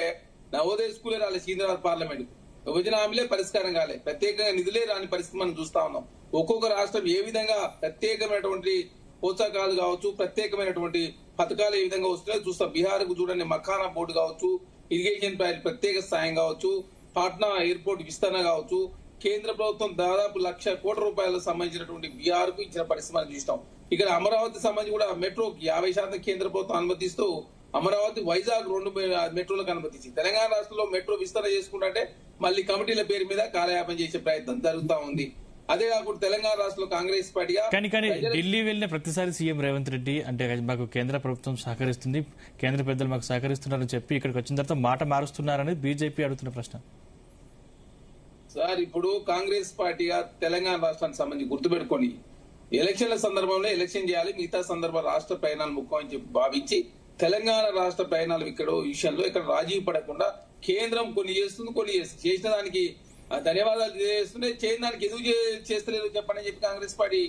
నవోదయ స్కూలే రాలే సికింద్రాబాద్ పార్లమెంట్, విభజన హామీలే పరిష్కారం కాలే, ప్రత్యేకంగా నిధులే రాని పరిస్థితి మనం చూస్తా ఉన్నాం. ఒక్కొక్క రాష్ట్రం ఏ విధంగా ప్రత్యేకమైనటువంటి పోషకాలు కావచ్చు, ప్రత్యేకమైనటువంటి పథకాలు ఏ విధంగా వస్తున్నాయో చూస్తాం. బీహార్ కు చూడండి, మఖానా బోర్డు కావచ్చు, ఇరిగేషన్ ప్రత్యేక సాయం కావచ్చు, పాట్నా ఎయిర్పోర్ట్ విస్తరణ కావచ్చు, కేంద్ర ప్రభుత్వం దాదాపు 1,00,000 కోట్ల రూపాయలకు సంబంధించినటువంటి బీహార్ కు ఇచ్చిన పరిస్థితి మనం చూస్తాం. ఇక్కడ అమరావతి సంబంధించి కూడా మెట్రోకి 50% కేంద్ర ప్రభుత్వం అనుమతిస్తూ అమరావతి వైజాగ్ 2 మెట్రోలకు అనుమతించింది. తెలంగాణ రాష్ట్రంలో మెట్రో విస్తరణ చేసుకుంటే మళ్ళీ కమిటీల పేరు మీద కాలయాపన చేసే ప్రయత్నం జరుగుతా ఉంది. అదే కాకుండా తెలంగాణ రాష్ట్రంలో కాంగ్రెస్ పార్టీగా కానీ ఢిల్లీ వెళ్ళిన ప్రతిసారి సీఎం రేవంత్ రెడ్డి అంటే మాకు కేంద్ర ప్రభుత్వం సహకరిస్తుంది, కేంద్ర పెద్దలు మాకు సహకరిస్తున్నారని చెప్పి ఇక్కడికి వచ్చిన తర్వాత మాట మారుస్తున్నారని బీజేపీ అడుగుతున్న ప్రశ్న. సార్ ఇప్పుడు కాంగ్రెస్ పార్టీగా తెలంగాణ రాష్ట్రానికి సంబంధించి గుర్తుపెట్టుకొని ఎలక్షన్ల సందర్భంలో ఎలక్షన్ చేయాలి, మిగతా సందర్భాలు రాష్ట్ర ప్రయాణాలు ముఖ్యం అని చెప్పి భావించి తెలంగాణ రాష్ట్ర ప్రయాణాలు ఇక్కడ విషయంలో ఇక్కడ రాజీ పడకుండా కేంద్రం కొన్ని చేస్తుంది, కొన్ని చేసిన దానికి ధన్యవాదాలు తెలియజేస్తుంటే చేయని దానికి ఎందుకు చేస్తలేదు చెప్పని చెప్పి కాంగ్రెస్ పార్టీ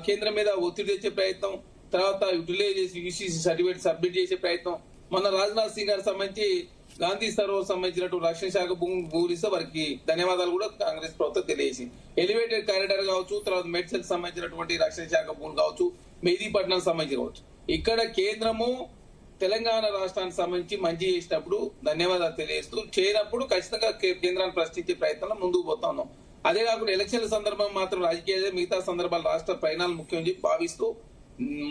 కేంద్రం మీద ఒత్తిడి తెచ్చే ప్రయత్నం, తర్వాత యూటిలైజ్ చేసి యూసీసీ సర్టిఫికేట్ సబ్మిట్ చేసే ప్రయత్నం. మన రాజ్నాథ్ సింగ్ గారికి సంబంధించి గాంధీ సరోవర్ సంబంధించినటువంటి రక్షణ శాఖ భూమిస్తే వారికి ధన్యవాదాలు కూడా కాంగ్రెస్ ప్రభుత్వం తెలియజేసింది. ఎలివేటెడ్ కారిడార్ కావచ్చు, తర్వాత మెడ్సెల్ సంబంధించినటువంటి రక్షణ శాఖ భూములు కావచ్చు, మెహదీపట్నం సంబంధించి కావచ్చు, ఇక్కడ కేంద్రము తెలంగాణ రాష్ట్రానికి సంబంధించి మంచి చేసినప్పుడు ధన్యవాదాలు తెలియజేస్తూ చేయనప్పుడు ఖచ్చితంగా కేంద్రాన్ని ప్రశ్నించే ప్రయత్నంలో ముందుకు పోతా ఉన్నాం. అదే కాకుండా ఎలక్షన్ల సందర్భం మాత్రం రాజకీయ, మిగతా సందర్భాలు రాష్ట్ర ప్రయాణాలు ముఖ్యమని చెప్పి భావిస్తూ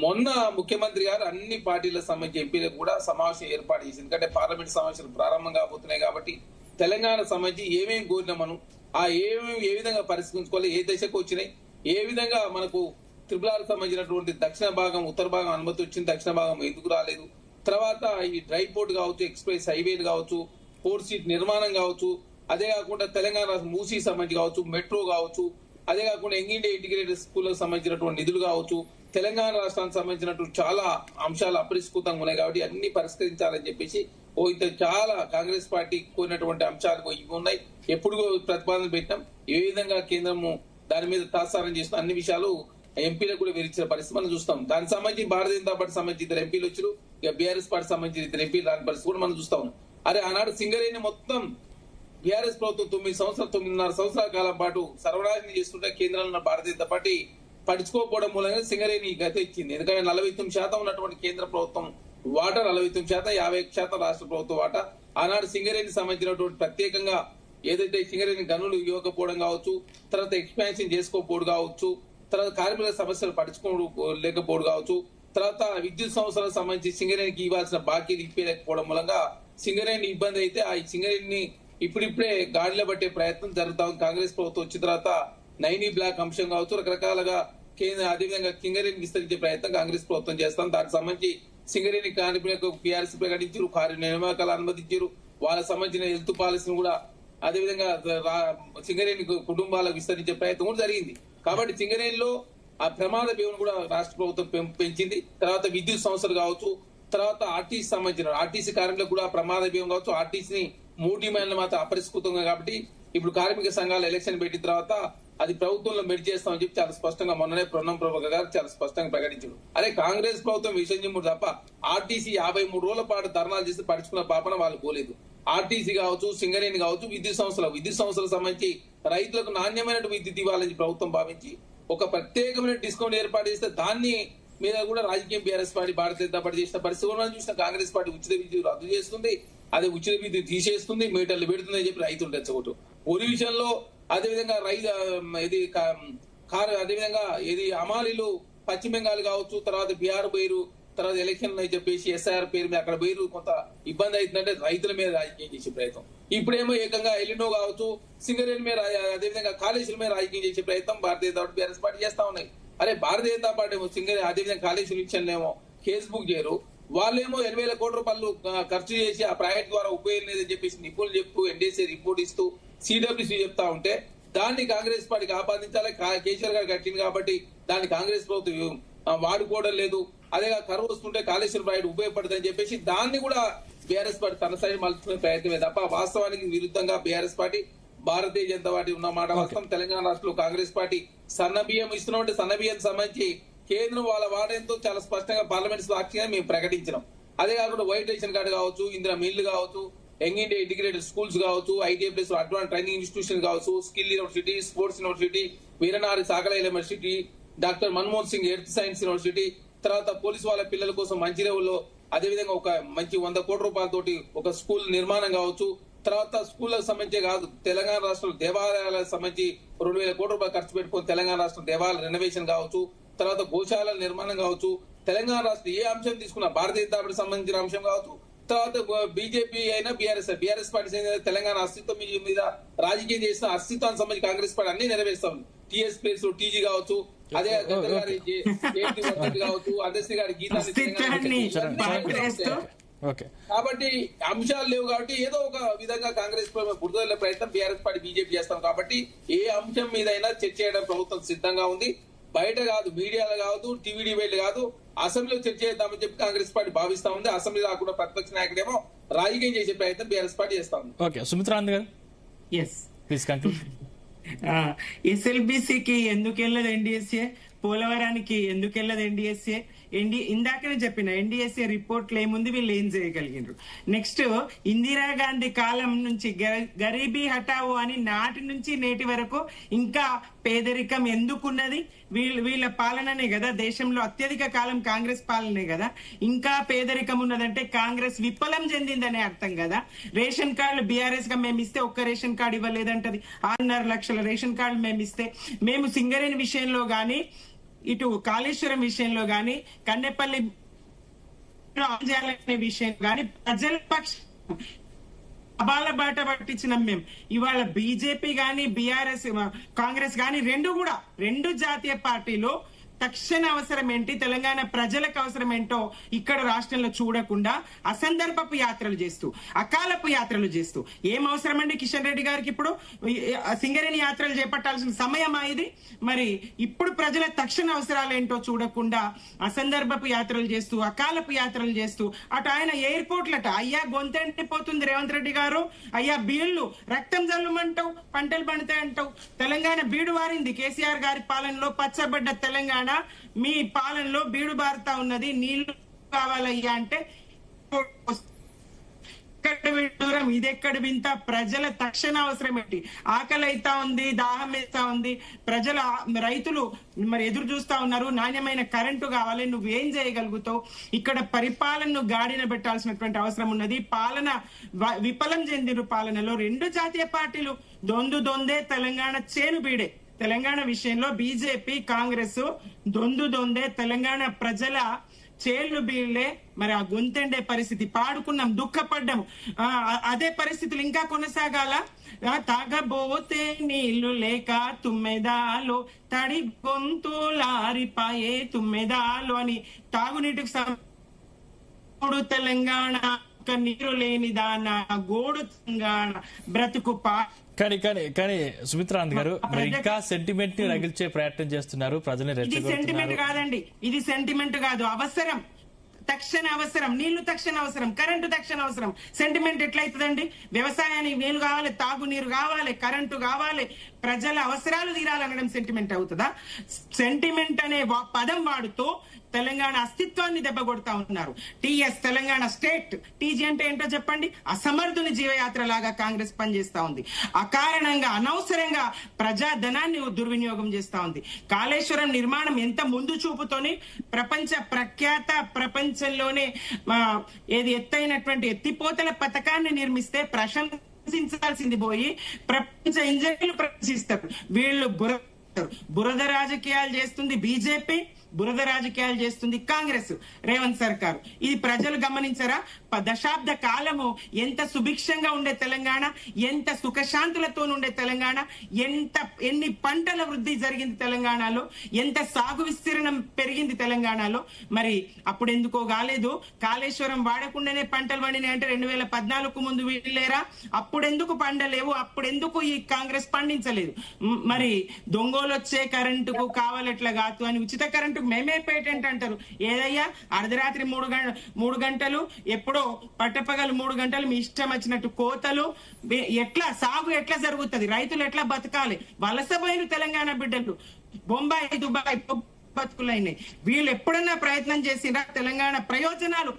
మొన్న ముఖ్యమంత్రి గారు అన్ని పార్టీలకు సంబంధించి ఎంపీలకు కూడా సమావేశం ఏర్పాటు చేసింది. ఎందుకంటే పార్లమెంట్ సమావేశాలు ప్రారంభం కాబోతున్నాయి కాబట్టి తెలంగాణ సంబంధించి ఏమేమి కోరినా మనం ఏ విధంగా పరిష్కరించుకోవాలి, ఏ దశకు వచ్చినాయి, ఏ విధంగా మనకు త్రిపుల్ సంబంధించినటువంటి దక్షిణ భాగం ఉత్తర భాగం అనుమతి వచ్చింది, దక్షిణ భాగం ఎందుకు రాలేదు, తర్వాత ఈ డ్రై పోర్ట్ కావచ్చు, ఎక్స్ప్రెస్ హైవేలు కావచ్చు, పోర్ట్ సీట్ నిర్మాణం కావచ్చు, అదే కాకుండా తెలంగాణ మూసీ సంబంధించి కావచ్చు, మెట్రో కావచ్చు, అదే కాకుండా యంగ్ ఇండియా ఇంటిగ్రేటెడ్ స్కూల్ సంబంధించినటువంటి నిధులు కావచ్చు, తెలంగాణ రాష్ట్రానికి సంబంధించినట్టు చాలా అంశాలు అపరిష్కృతంగా ఉన్నాయి కాబట్టి అన్ని పరిష్కరించాలని చెప్పేసి ఇంత చాలా కాంగ్రెస్ పార్టీ కోరినటువంటి అంశాలు ఇవి ఉన్నాయి. ఎప్పుడు ప్రతిపాదన పెట్టినాం, ఏ విధంగా కేంద్రము దాని మీద తాత్సారం చేసిన అన్ని విషయాలు ఎంపీలకు కూడా వివరించిన పరిస్థితి మనం చూస్తాం. దానికి సంబంధించి భారతీయ జనతా పార్టీ సంబంధించి 2 ఎంపీలు వచ్చారు, ఇక బీఆర్ఎస్ పార్టీ సంబంధించి 2 ఎంపీలు రాని పరిస్థితి కూడా మనం చూస్తాం. అరే ఆనాడు సింగరేణి మొత్తం బీఆర్ఎస్ ప్రభుత్వం 9.5 సంవత్సరాల కాలం పాటు సర్వనాశనం చేస్తుంటే కేంద్రంలో ఉన్న భారతీయ జనతా పార్టీ పట్టించుకోకపోవడం మూలంగా సింగరేణి గతి ఇచ్చింది. ఎందుకంటే 49% ఉన్నటువంటి కేంద్ర ప్రభుత్వం వాటా 49%, 51% రాష్ట్ర ప్రభుత్వం వాటా. ఆనాడు సింగరేణికి సంబంధించినటువంటి ప్రత్యేకంగా ఏదైతే సింగరేణి గనులు ఇవ్వకపోవడం కావచ్చు, తర్వాత ఎక్స్పాన్షన్ చేసుకోకపోవడం కావచ్చు, తర్వాత కార్మికుల సమస్యలు పట్టించుకోలేకపోవడం కావచ్చు, తర్వాత విద్యుత్ సంస్థలకు సంబంధించి సింగరేణికి ఇవ్వాల్సిన బాకీలు ఇప్పలేకపోవడం మూలంగా సింగరేణి ఇబ్బంది అయితే ఆ సింగరేణిని ఇప్పుడిప్పుడే గాడిలో పట్టే ప్రయత్నం జరుగుతా ఉంది. కాంగ్రెస్ ప్రభుత్వం వచ్చిన తర్వాత 9E బ్లాక్ అంశం కావచ్చు, రకరకాలుగా అదేవిధంగా సింగరేణి విస్తరించే ప్రయత్నం కాంగ్రెస్ ప్రభుత్వం చేస్తాం. దానికి సంబంధించి సింగరేణి కార్మికులకు PRC ప్రకటించారు, కార్య నియామకాలు అనుమతించారు, వాళ్ళకి సంబంధించిన హెల్త్ పాలసీని కూడా అదేవిధంగా సింగరేణి కుటుంబాలకు విస్తరించే ప్రయత్నం కూడా జరిగింది. కాబట్టి సింగరేణిలో ఆ ప్రమాద భీమను కూడా రాష్ట్ర ప్రభుత్వం పెంచింది. తర్వాత విద్యుత్ సంస్థలు కావచ్చు, తర్వాత ఆర్టీసీ సంబంధించిన ఆర్టీసీ కార్మికులకు కూడా ప్రమాద భీమం కావచ్చు. ఆర్టీసీని 3 డిమాండ్లు మాత్రం అపరిష్కృతంగా కాబట్టి ఇప్పుడు కార్మిక సంఘాలు ఎలక్షన్ పెట్టిన తర్వాత అది ప్రభుత్వంలో మెడి చేస్తామని చెప్పి చాలా స్పష్టంగా మొన్ననే పొన్నం ప్రభాకర్ గారు చాలా స్పష్టంగా ప్రకటించారు. అరే కాంగ్రెస్ ప్రభుత్వం విషయం చెప్పుడు తప్ప ఆర్టీసీ 53 రోజుల పాటు ధర్నాలు చేసి పడుచుకున్న పాపన వాళ్ళు పోలేదు. ఆర్టీసీ కావచ్చు, సింగరేణి కావచ్చు, విద్యుత్ సంస్థలకు సంబంధించి రైతులకు నాణ్యమైన విద్యుత్ ఇవ్వాలని ప్రభుత్వం భావించి ఒక ప్రత్యేకమైన డిస్కౌంట్ ఏర్పాటు చేస్తే దాన్ని మీద కూడా రాజకీయం BRS party Bharatiya Janata party చేసిన పరిస్థితి చూసిన కాంగ్రెస్ పార్టీ ఉచిత విద్యుత్ రద్దు చేస్తుంది, అదే ఉచిత విద్యుత్ తీసేస్తుంది, మీటర్లు పెడుతుందని చెప్పి రైతులు తెచ్చగొట్టు. ఒరి విషయంలో అదేవిధంగా అదేవిధంగా ఇది అమాలీలు పశ్చిమ బెంగాల్ కావచ్చు, తర్వాత బీహార్ బైరు, తర్వాత ఎలక్షన్ అని చెప్పేసి SIR పేరు మీద అక్కడ బైరు కొంత ఇబ్బంది అవుతుందంటే రైతుల మీద రాజకీయం చేసే ప్రయత్నం. ఇప్పుడేమో ఏకంగా ఎలినో కావచ్చు, సింగరేణి మీద అదేవిధంగా కాళేశ్వరం మీద రాజకీయం చేసే ప్రయత్నం Bharatiya Janata party BRS party చేస్తా ఉన్నాయి. అరే భారతీయ జనతా పార్టీ ఏమో సింగరేణి అదేవిధంగా కాళేశ్వరం విషయంలో కేసు బుక్ చేయరు, వాళ్ళేమో 80,000 కోట్ల రూపాయలు ఖర్చు చేసి ఆ ప్రాజెక్ట్ ద్వారా ఉపయోగం లేదని చెప్పేసి నిపుణులు చెప్తూ NDSA రిపోర్ట్ ఇస్తూ CWC చెప్తా ఉంటే దాన్ని కాంగ్రెస్ పార్టీకి ఆపాదించాలి. కేసీఆర్ గారు కట్టింది కాబట్టి దాన్ని కాంగ్రెస్ ప్రభుత్వం వాడుకోవడం లేదు, అదే కరువు వస్తుంటే కాళేశ్వరం ప్రాజెక్ట్ ఉపయోగపడుతుందని చెప్పేసి దాన్ని కూడా బీఆర్ఎస్ పార్టీ తన సైడ్ మలుచుకునే ప్రయత్నమే తప్ప వాస్తవానికి విరుద్ధంగా BRS party Bharatiya Janata party ఉన్న మాట వాస్తవం. తెలంగాణ రాష్ట్రంలో కాంగ్రెస్ పార్టీ సన్న బియ్యం ఇస్తున్నటువంటి సన్న బియ్యం సంబంధించి కేంద్రం వాళ్ళ వాటంతో చాలా స్పష్టంగా పార్లమెంట్ సాక్షిగా మేము ప్రకటించినాం. అదే కాకుండా వైట్ రేషన్ కార్డు కావచ్చు, ఇందిరా మిల్లు కావచ్చు, యంగ్ ఇండియా ఇంటిగ్రేటెడ్ స్కూల్స్ కావచ్చు, ITI plus advance training institution కావచ్చు, స్కిల్ యూనివర్సిటీ, స్పోర్ట్స్ యూనివర్సిటీ, వీరనారి సాగల university, doctor Manmohan Singh earth science university, తర్వాత పోలీసు వాళ్ళ పిల్లల కోసం మంచిర్యాలలో అదేవిధంగా ఒక మంచి 100 కోట్ల రూపాయలతోటి ఒక స్కూల్ నిర్మాణం కావచ్చు. తర్వాత స్కూళ్లకు సంబంధించే కాదు, తెలంగాణ రాష్ట్రంలో దేవాలయాలకు సంబంధించి 2,000 కోట్ల రూపాయలు ఖర్చు పెట్టుకుని తెలంగాణ రాష్ట్రం దేవాలయ రెనోవేషన్ కావచ్చు, తర్వాత గోశాలల నిర్మాణం కావచ్చు. తెలంగాణ రాష్ట్రం ఏ అంశం తీసుకున్నా భారతీయ జనతా పార్టీ సంబంధించిన అంశం కావచ్చు, తర్వాత బీజేపీ అయినా బీఆర్ఎస్ పార్టీ తెలంగాణ అస్తిత్వం మీద రాజకీయం చేసిన అస్తిత్వానికి సంబంధించి కాంగ్రెస్ పార్టీ అన్ని నెరవేరుస్తాం. TS ప్లేస్ TG కావచ్చు, అదే గారి కావచ్చు, అధ్యక్ష గారి గీతాన్ని. కాబట్టి అంశాలు లేవు కాబట్టి ఏదో ఒక విధంగా కాంగ్రెస్ బురదల ప్రయత్నం బీఆర్ఎస్ పార్టీ బీజేపీ చేస్తాం కాబట్టి ఏ అంశం మీద అయినా చర్చ చేయడం ప్రభుత్వం సిద్ధంగా ఉంది. బయట కాదు, మీడియాలో కాదు, టీవీ డిబేట్లు కాదు, అసెంబ్లీలో చర్చ చేద్దామని చెప్పి కాంగ్రెస్ పార్టీ భావిస్తా ఉంది. అసెంబ్లీ కాకుండా ప్రతిపక్ష నాయకుడేమో రాజకీయం చేసే ప్రయత్నం బీఆర్ఎస్ పార్టీ చేస్తా ఉంది. ఓకే, సుమిత్రానంద్ గారు ప్లీజ్ కంక్లూడ్. SLBCకి ఎందుకు వెళ్ళదు NDSA, పోలవరానికి ఎందుకు వెళ్ళదు NDSA? ఇందాకనే చెప్పిన NDSA రిపోర్ట్లు ఏముంది, వీళ్ళు ఏం చేయగలిగినారు. నెక్స్ట్ ఇందిరాగాంధీ కాలం నుంచి గరీబీ హటావో అని నాటి నుంచి నేటి వరకు ఇంకా పేదరికం ఎందుకున్నది? వీళ్ళ పాలననే కదా, దేశంలో అత్యధిక కాలం కాంగ్రెస్ పాలనే కదా. ఇంకా పేదరికం ఉన్నదంటే కాంగ్రెస్ విఫలం చెందిందనే అర్థం కదా. రేషన్ కార్డులు బీఆర్ఎస్ గా మేము ఇస్తే ఒక్క రేషన్ కార్డు ఇవ్వలేదంటది. 6.5 లక్షల రేషన్ కార్డులు మేము ఇస్తే, మేము సింగరేణి విషయంలో గాని, ఇటు కాళేశ్వరం విషయంలో గాని, కన్నెపల్లి విషయం గాని ప్రజల పక్షం అబాల బాట పట్టించినాం మేము. ఇవాళ బీజేపీ గాని, BRS కాంగ్రెస్ గాని రెండు జాతీయ పార్టీలు తక్షణ అవసరం ఏంటి, తెలంగాణ ప్రజలకు అవసరం ఏంటో ఇక్కడ రాష్ట్రంలో చూడకుండా అసందర్భపు యాత్రలు చేస్తూ, అకాలపు యాత్రలు చేస్తూ, ఏం అవసరం అండి కిషన్ రెడ్డి గారికి ఇప్పుడు సింగరేణి యాత్రలు చేపట్టాల్సిన సమయమా ఇది? మరి ఇప్పుడు ప్రజల తక్షణ అవసరాలు ఏంటో చూడకుండా అసందర్భపు యాత్రలు చేస్తూ, అకాలపు యాత్రలు చేస్తూ, అటు ఆయన ఎయిర్పోర్ట్లట అయ్యా గొంతెండిపోతుంది రేవంత్ రెడ్డి గారు, అయ్యా బీళ్లు రక్తం జల్లుమంటావు, పంటలు పండుతాయంటావు. తెలంగాణ బీడు వారింది కేసీఆర్ గారి పాలనలో, పచ్చబడ్డ తెలంగాణ మీ పాలనలో బీడు బారుతా ఉన్నది. నీళ్లు కావాలయ్యా అంటే దూరం, ఇదెక్కడ వింత? ప్రజల తక్షణ అవసరం ఏంటి? ఆకలి అయితా ఉంది, దాహం వేస్తా ఉంది, రైతులు మరి ఎదురు చూస్తా ఉన్నారు, నాణ్యమైన కరెంటు కావాలి, నువ్వేం చేయగలుగుతావు? ఇక్కడ పరిపాలనను గాడిన పెట్టాల్సినటువంటి అవసరం ఉన్నది. పాలన విఫలం చెందిన పాలనలో రెండు జాతీయ పార్టీలు దొందే, తెలంగాణ చేను బీడే. తెలంగాణ విషయంలో బీజేపీ కాంగ్రెస్ దొందే, తెలంగాణ ప్రజల చేళ్లు బీళ్లే. మరి ఆ గొంతెండే పరిస్థితి, పాడుకున్నాం, దుఃఖపడ్డాం, అదే పరిస్థితులు ఇంకా కొనసాగాల? తాగబోతే నీళ్లు లేక తుమ్మెదాలో తడి గొంతులారిపాయే తుమ్మెదాలో అని తాగునీటికి తెలంగాణ నీరు లేనిదాన గోడు తెలంగాణ బ్రతుకు కానీ సుమిత్రానంద్ గారు మరి ఇంకా సెంటిమెంట్ ని రగిల్చే ప్రయత్నం చేస్తున్నారు, ప్రజల్ని రెచ్చగొడుతున్నారు. ఇది సెంటిమెంట్ కాదండి, ఇది సెంటిమెంట్ కాదు, అవసరం, తక్షణ అవసరం. నీళ్లు తక్షణ అవసరం, కరెంటు తక్షణ అవసరం. సెంటిమెంట్ ఎట్లయితుందండి? వ్యవసాయానికి నీళ్లు కావాలి, తాగునీరు కావాలి, కరెంటు కావాలి, ప్రజల అవసరాలు తీరాలనడం సెంటిమెంట్ అవుతుందా? సెంటిమెంట్ అనే పదం వాడుతూ తెలంగాణ అస్తిత్వాన్ని దెబ్బకొడతా ఉన్నారు. టీఎస్ తెలంగాణ స్టేట్, టీజీ అంటే ఏంటో చెప్పండి? అసమర్థుని జీవయాత్ర లాగా కాంగ్రెస్ పనిచేస్తా ఉంది. అకారణంగా అనవసరంగా ప్రజాధనాన్ని దుర్వినియోగం చేస్తా ఉంది. కాళేశ్వరం నిర్మాణం ఎంత ముందు చూపుతోని ప్రపంచంలోనే ఏది ఎత్తైనటువంటి ఎత్తిపోతల పథకాన్ని నిర్మిస్తే ప్రశంసించాల్సింది పోయి ప్రపంచ ఇంజనీర్లు ప్రశంసిస్తారు. వీళ్ళు బురద రాజకీయాలు చేస్తుంది బీజేపీ, బురద రాజకీయాలు చేస్తుంది కాంగ్రెస్, రేవంత్ సర్కారు. ఇది ప్రజలు గమనించరా? దశాబ్ద కాలము ఎంత సుభిక్షంగా ఉండే తెలంగాణ, ఎంత సుఖశాంతులతో ఉండే తెలంగాణ, ఎన్ని పంటల వృద్ధి జరిగింది తెలంగాణలో, ఎంత సాగు విస్తీర్ణం పెరిగింది తెలంగాణలో. మరి అప్పుడు ఎందుకో కాలేదు? కాళేశ్వరం వాడకుండానే పంటలు పండినాయి అంటే 2014 ముందు వీళ్ళేరా? అప్పుడెందుకు పండలేవు? అప్పుడెందుకు ఈ కాంగ్రెస్ పండించలేదు? మరి దొంగోలు వచ్చే కరెంటుకు కావాలెట్లా కాదు అని ఉచిత కరెంటు మేమే పేటెంట్ అంటారు. ఏదయ్యా అర్ధరాత్రి 3 గంటలు, ఎప్పుడో పట్టపగలు 3 గంటలు మీ ఇష్టం వచ్చినట్టు కోతలు. ఎట్లా సాగు ఎట్లా జరుగుతుంది? రైతులు ఎట్లా బతకాలి? వలసపోయిన తెలంగాణ బిడ్డలు బొంబాయి దుబాయ్ బతుకులైనాయి. వీళ్ళు ఎప్పుడన్నా ప్రయత్నం చేసినా తెలంగాణ ప్రయోజనాలు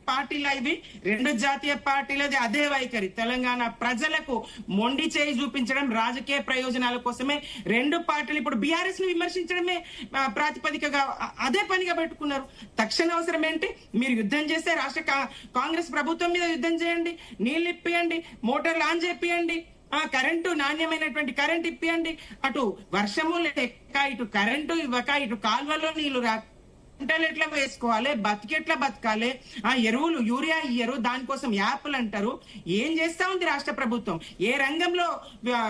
పార్టీల ఇవి రెండు జాతీయ పార్టీలది అదే వైఖరి. తెలంగాణ ప్రజలకు మొండి చేయి చూపించడం, రాజకీయ ప్రయోజనాల కోసమే రెండు పార్టీలు ఇప్పుడు బీఆర్ఎస్ ను విమర్శించడమే ప్రాతిపదికగా అదే పనిగా పెట్టుకున్నారు. తక్షణ అవసరం ఏంటి? మీరు యుద్ధం చేస్తే రాష్ట్ర కాంగ్రెస్ ప్రభుత్వం మీద యుద్ధం చేయండి, నీళ్లు ఇప్పియండి, మోటార్లు ఆన్ చేపియండి, కరెంటు నాణ్యమైనటువంటి కరెంట్ ఇప్పియండి. అటు వర్షము లేక ఇటు కరెంటు ఇవ్వక ఇటు కాల్వలో నీళ్లు రాక పంటలు ఎట్లా వేసుకోవాలి, ఎట్లా బతకాలి, ఎరువులు యూరియా ఇయ్యరు, దానికోసం యాప్లు అంటారు. ఏం చేస్తా ఉంది రాష్ట్ర ప్రభుత్వం? ఏ రంగంలో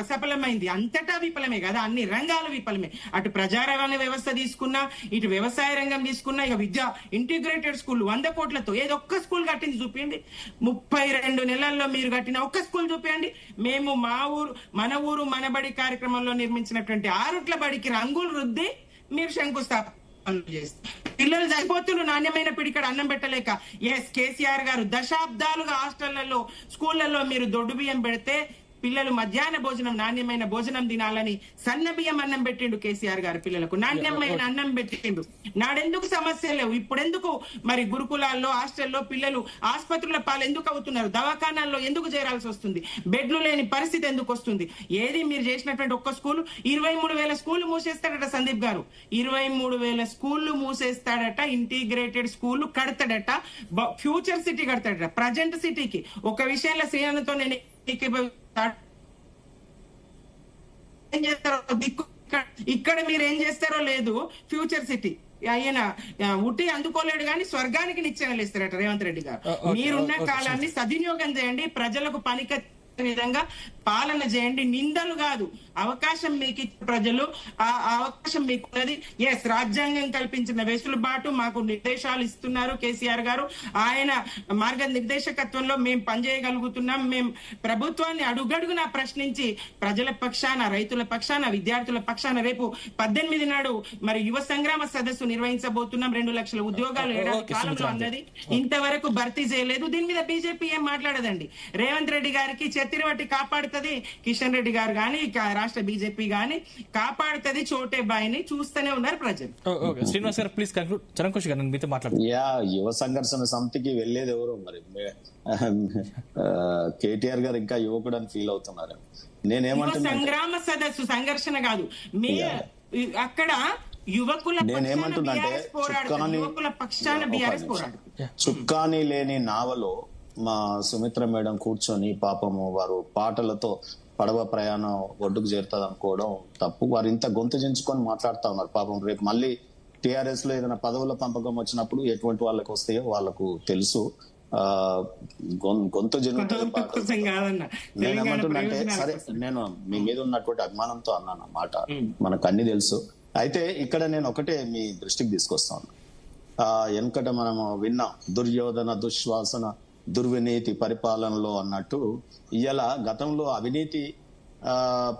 సఫలమైంది? అంతటా విఫలమే కదా, అన్ని రంగాలు విఫలమే. అటు ప్రజా రవాణా వ్యవస్థ తీసుకున్నా, ఇటు వ్యవసాయ రంగం తీసుకున్నా, ఇక విద్య ఇంటిగ్రేటెడ్ స్కూల్ 100 కోట్లతో ఏదో ఒక్క స్కూల్ కట్టింది చూపించండి. 32 నెలల్లో మీరు కట్టిన ఒక్క స్కూల్ చూపించండి. మేము మన ఊరు మనబడి కార్యక్రమంలో నిర్మించినటువంటి 6 బడికి రంగులు రుద్ది మీరు శంకుస్థాపన చేస్తారు. పిల్లలు చనిపోతున్నారు నాణ్యమైన పిడికడ అన్నం పెట్టలేక. కేసీఆర్ గారు దశాబ్దాలుగా హాస్టళ్లలో స్కూళ్లలో మీరు దొడ్డు బియ్యం పెడితే పిల్లలు మధ్యాహ్న భోజనం నాణ్యమైన భోజనం తినాలని సన్న బియ్యం అన్నం పెట్టిండు కేసీఆర్ గారు. పిల్లలకు నాణ్యమైన అన్నం పెట్టిండు. నాడెందుకు సమస్య లేవు? ఇప్పుడెందుకు మరి గురుకులాల్లో హాస్టల్లో పిల్లలు ఆసుపత్రుల పాలు ఎందుకు అవుతున్నారు? దవాఖానాల్లో ఎందుకు చేరాల్సి వస్తుంది? బెడ్లు లేని పరిస్థితి ఎందుకు వస్తుంది? ఏది మీరు చేసినటువంటి ఒక్క స్కూల్ 23,000 స్కూళ్లు మూసేస్తాడట సందీప్ గారు. 23,000 స్కూళ్లు మూసేస్తాడట. ఇంటిగ్రేటెడ్ స్కూల్ కడతాడట. ఫ్యూచర్ సిటీ కడతాడట. ప్రజెంట్ సిటీకి ఒక విషయంలో శ్రీనాథ్తో నేను ఏం చేస్తారో ఇక్కడ మీరు ఏం చేస్తారో లేదు. ఫ్యూచర్ సిటీ ఆయన ఉట్టి అందుకోలేడు కానీ స్వర్గానికి నిచ్చెనలు ఇస్తారట రేవంత్ రెడ్డి గారు. మీరున్న కాలాన్ని సద్వినియోగం చేయండి, ప్రజలకు విధంగా పాలన చేయండి. నిందలు కాదు, అవకాశం మీకు ఇచ్చే ప్రజలు, ఆ అవకాశం మీకున్నది. ఎస్, రాజ్యాంగం కల్పించిన వెసులుబాటు మాకు నిర్దేశాలు ఇస్తున్నారు కేసీఆర్ గారు. ఆయన మార్గ నిర్దేశకత్వంలో మేము పనిచేయగలుగుతున్నాం. మేము ప్రభుత్వాన్ని అడుగడుగునా ప్రశ్నించి ప్రజల పక్షాన, రైతుల పక్షాన, విద్యార్థుల పక్షాన రేపు 18 నాడు మరి యువ సంగ్రామ సదస్సు నిర్వహించబోతున్నాం. 2 లక్షల ఉద్యోగాలు ఏడాది కాలంలో అన్నది ఇంతవరకు భర్తీ చేయలేదు. దీని మీద బీజేపీ ఏం మాట్లాడదండి. రేవంత్ రెడ్డి గారికి చెత్తిరవట్టి కాపాడుతుంది, కిషన్ రెడ్డి గారు గాని రాష్ట్ర బీజేపీ గాని కాపాడుతుంది చోటే బాయిని. చూస్తూనే ఉన్నారు ప్రజలు. శ్రీనివాస్ గారు ప్లీజ్ కన్క్లూడ్. చరణ్ గారు మీతో మాట్లాడుతున్నారు. యువ సంఘర్షణ సమితికి వెళ్లేది ఎవరు మరి? కేటీఆర్ గారు ఇంకా యువకుడు అని ఫీల్ అవుతున్నారు. నేనేమంటున్నా, సంగ్రామ సదస్సు సంఘర్షణ కాదు, మీ అక్కడ యువకుల నేనేమంటున్నంటే చుక్కాని లేని నావలో మా సుమిత్ర మేడం కూర్చొని పాపము వారు పాటలతో పడవ ప్రయాణం ఒడ్డుకు చేరుతుంది అనుకోవడం తప్పు. వారు ఇంత గొంతు చించుకొని మాట్లాడుతా ఉన్నారు. పాపం రేపు మళ్ళీ టిఆర్ఎస్ లో ఏదైనా పదవుల పంపకం వచ్చినప్పుడు ఎటువంటి వాళ్ళకి వస్తాయో వాళ్ళకు తెలుసు. గొంతు జరుగుతుంది. నేనేమంటున్నంటే, సరే నేను మీ మీద ఉన్నటువంటి అభిమానంతో అన్నాను మాట, మనకు అన్ని తెలుసు. అయితే ఇక్కడ నేను ఒకటే మీ దృష్టికి తీసుకొస్తాను. వెనకట మనము విన్నాం, దుర్యోధన దుశ్వాసన దుర్వినీతి పరిపాలనలో అన్నట్టు ఇవాళ గతంలో అవినీతి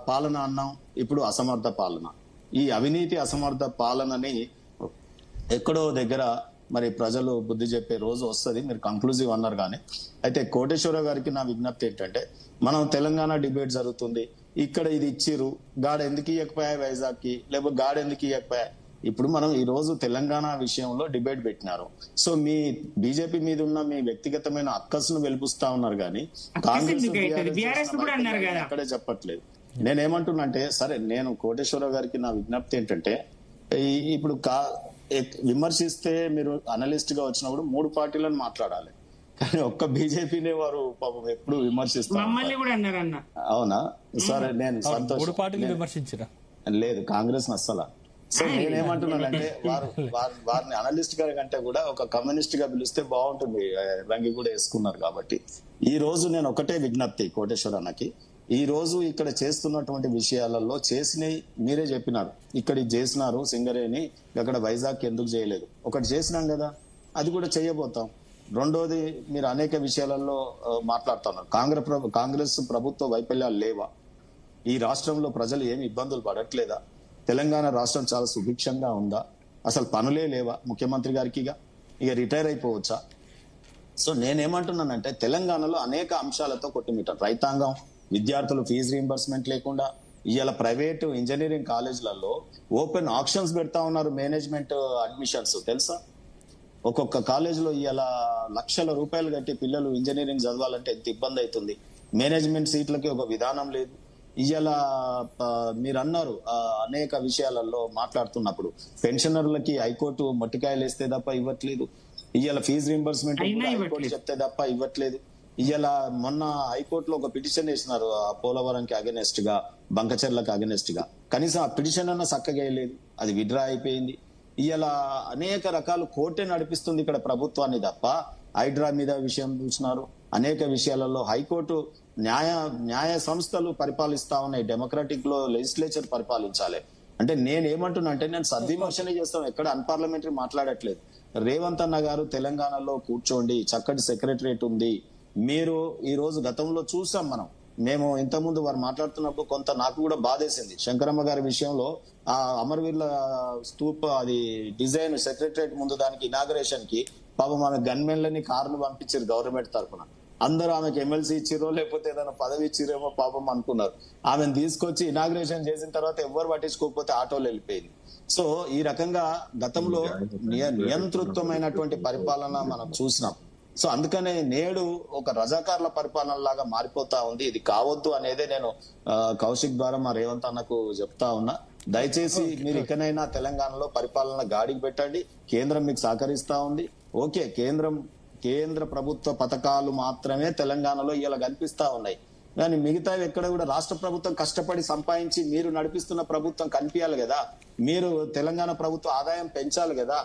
పాలన అన్నాం, ఇప్పుడు అసమర్థ పాలన. ఈ అవినీతి అసమర్థ పాలనని ఎక్కడో దగ్గర మరి ప్రజలు బుద్ధి చెప్పే రోజు వస్తుంది. మీరు కంక్లూజివ్ అన్నారు కానీ. అయితే కోటేశ్వరరావు గారికి నా విజ్ఞప్తి ఏంటంటే, మనం తెలంగాణ డిబేట్ జరుగుతుంది, ఇక్కడ ఇది ఇచ్చిర్రు, గాడ ఎందుకు ఇవ్వకపోయా వైజాగ్ కి, లేకపోతే గాడ ఎందుకు ఇవ్వకపోయా. ఇప్పుడు మనం ఈ రోజు తెలంగాణ విషయంలో డిబేట్ పెట్టినారు. సో మీ బీజేపీ మీద ఉన్న మీ వ్యక్తిగతమైన అక్కసును వెలిపిస్తా ఉన్నారు కానీ కాంగ్రెస్ అక్కడే చెప్పట్లేదు. నేనేమంటున్నంటే, సరే నేను కోటేశ్వరరావు గారికి నా విజ్ఞప్తి ఏంటంటే, ఇప్పుడు విమర్శిస్తే మీరు అనలిస్ట్ గా వచ్చినప్పుడు 3 పార్టీలను మాట్లాడాలి, కానీ ఒక్క బీజేపీనే వారు పాపం ఎప్పుడు విమర్శిస్తారు. అవునా? సరే, నేను విమర్శించరా లేదు కాంగ్రెస్ అస్సలా. సో నేనేమంటున్నానంటే, వారిని అనలిస్ట్ గా కంటే కూడా ఒక కమ్యూనిస్ట్ గా పిలిస్తే బాగుంటుంది. రంగి కూడా వేసుకున్నారు కాబట్టి ఈ రోజు నేను ఒకటే విజ్ఞప్తి కోటేశ్వర అన్నకి, ఈ రోజు ఇక్కడ చేస్తున్నటువంటి విషయాలలో చేసినవి మీరే చెప్పినారు. ఇక్కడ చేసినారు సింగరేణి, అక్కడ వైజాగ్ ఎందుకు చేయలేదు? ఒకటి చేసినాం కదా, అది కూడా చేయబోతాం. రెండోది, మీరు అనేక విషయాలలో మాట్లాడుతున్నారు. కాంగ్రెస్ ప్రభుత్వ వైఫల్యాలు లేవా? ఈ రాష్ట్రంలో ప్రజలు ఏమి ఇబ్బందులు పడట్లేదా? తెలంగాణ రాష్ట్రం చాలా సుభిక్షంగా ఉందా? అసలు పనులే లేవా ముఖ్యమంత్రి గారికి? ఇక రిటైర్ అయిపోవచ్చా? సో నేనేమంటున్నానంటే, తెలంగాణలో అనేక అంశాలతో కొట్టుమిట్టారు. రైతాంగం, విద్యార్థులు ఫీజు రీయింబర్స్మెంట్ లేకుండా, ఇవాళ ప్రైవేటు ఇంజనీరింగ్ కాలేజీలలో ఓపెన్ ఆప్షన్స్ పెడతా ఉన్నారు. మేనేజ్మెంట్ అడ్మిషన్స్ తెలుసా? ఒక్కొక్క కాలేజీలో ఇవాళ లక్షల రూపాయలు కట్టి పిల్లలు ఇంజనీరింగ్ చదవాలంటే ఎంత ఇబ్బంది అవుతుంది. మేనేజ్మెంట్ సీట్లకి ఒక విధానం లేదు. ఇవాళ మీరు అన్నారు అనేక విషయాలలో మాట్లాడుతున్నప్పుడు, పెన్షనర్లకి హైకోర్టు మొట్టికాయలు వేస్తే తప్ప ఇవ్వట్లేదు. ఇవాళ ఫీజు రీయింబర్స్మెంట్ హైకోర్టు చెప్తే తప్ప ఇవ్వట్లేదు. ఇవాళ మొన్న హైకోర్టులో ఒక పిటిషన్ వేసినారు పోలవరంకి అగెనెస్ట్ గా, బంకచెర్లకు అగెనెస్ట్ గా. కనీసం ఆ పిటిషన్ అన్న చక్కగా వేయలేదు, అది విడ్రా అయిపోయింది. ఇవాళ అనేక రకాలు కోర్టే నడిపిస్తుంది ఇక్కడ ప్రభుత్వాన్ని తప్ప. హైడ్రా మీద విషయం చూసినారు. అనేక విషయాలలో హైకోర్టు న్యాయ సంస్థలు పరిపాలిస్తా ఉన్నాయి. డెమోక్రటిక్ లో లెజిస్లేచర్ పరిపాలించాలి. అంటే నేనేమంటున్నా అంటే, నేను సద్విమర్శనే చేస్తాను, ఎక్కడ అన్పార్లమెంటరీ మాట్లాడట్లేదు. రేవంత్ అన్న గారు తెలంగాణలో కూర్చోండి, చక్కటి సెక్రటరేట్ ఉంది. మీరు ఈ రోజు గతంలో చూసాం మేము ఇంతకుముందు వారు మాట్లాడుతున్నప్పుడు కొంత నాకు కూడా బాధేసింది. శంకరమ్మ గారి విషయంలో ఆ అమరవీరుల స్తూప అది డిజైన్ సెక్రటరేట్ ముందు దానికి ఇనాగరేషన్ కి పాపం ఆమె గన్మెన్లని కార్ను పంపించారు గవర్నమెంట్ తరఫున. అందరూ ఆమెకు ఎమ్మెల్సీ ఇచ్చిరో లేకపోతే ఏదైనా పదవి ఇచ్చిరేమో పాపం అనుకున్నారు. ఆమెను తీసుకొచ్చి ఇనాగ్రేషన్ చేసిన తర్వాత ఎవరు పట్టించుకోకపోతే ఆటోలు వెళ్ళిపోయింది. సో ఈ రకంగా గతంలో నియంతృత్వమైనటువంటి పరిపాలన మనం చూసినాం. సో అందుకనే నేడు ఒక రజాకార్ల పరిపాలన లాగా మారిపోతా ఉంది. ఇది కావద్దు అనేదే నేను కౌశిక్ ద్వారా మా రేవంత్ అన్నకు చెప్తా ఉన్నా. దయచేసి మీరు ఇకనైనా తెలంగాణలో పరిపాలన గాడికి పెట్టండి. కేంద్రం మీకు సహకరిస్తా ఉంది. ఓకే, కేంద్ర ప్రభుత్వ పథకాలు మాత్రమే తెలంగాణలో ఇలా కనిపిస్తా ఉన్నాయి, కానీ మిగతావి ఎక్కడ కూడా రాష్ట్ర ప్రభుత్వం కష్టపడి సంపాదించి మీరు నడిపిస్తున్న ప్రభుత్వం కనిపించాలి కదా. మీరు తెలంగాణ ప్రభుత్వ ఆదాయం పెంచాలి కదా.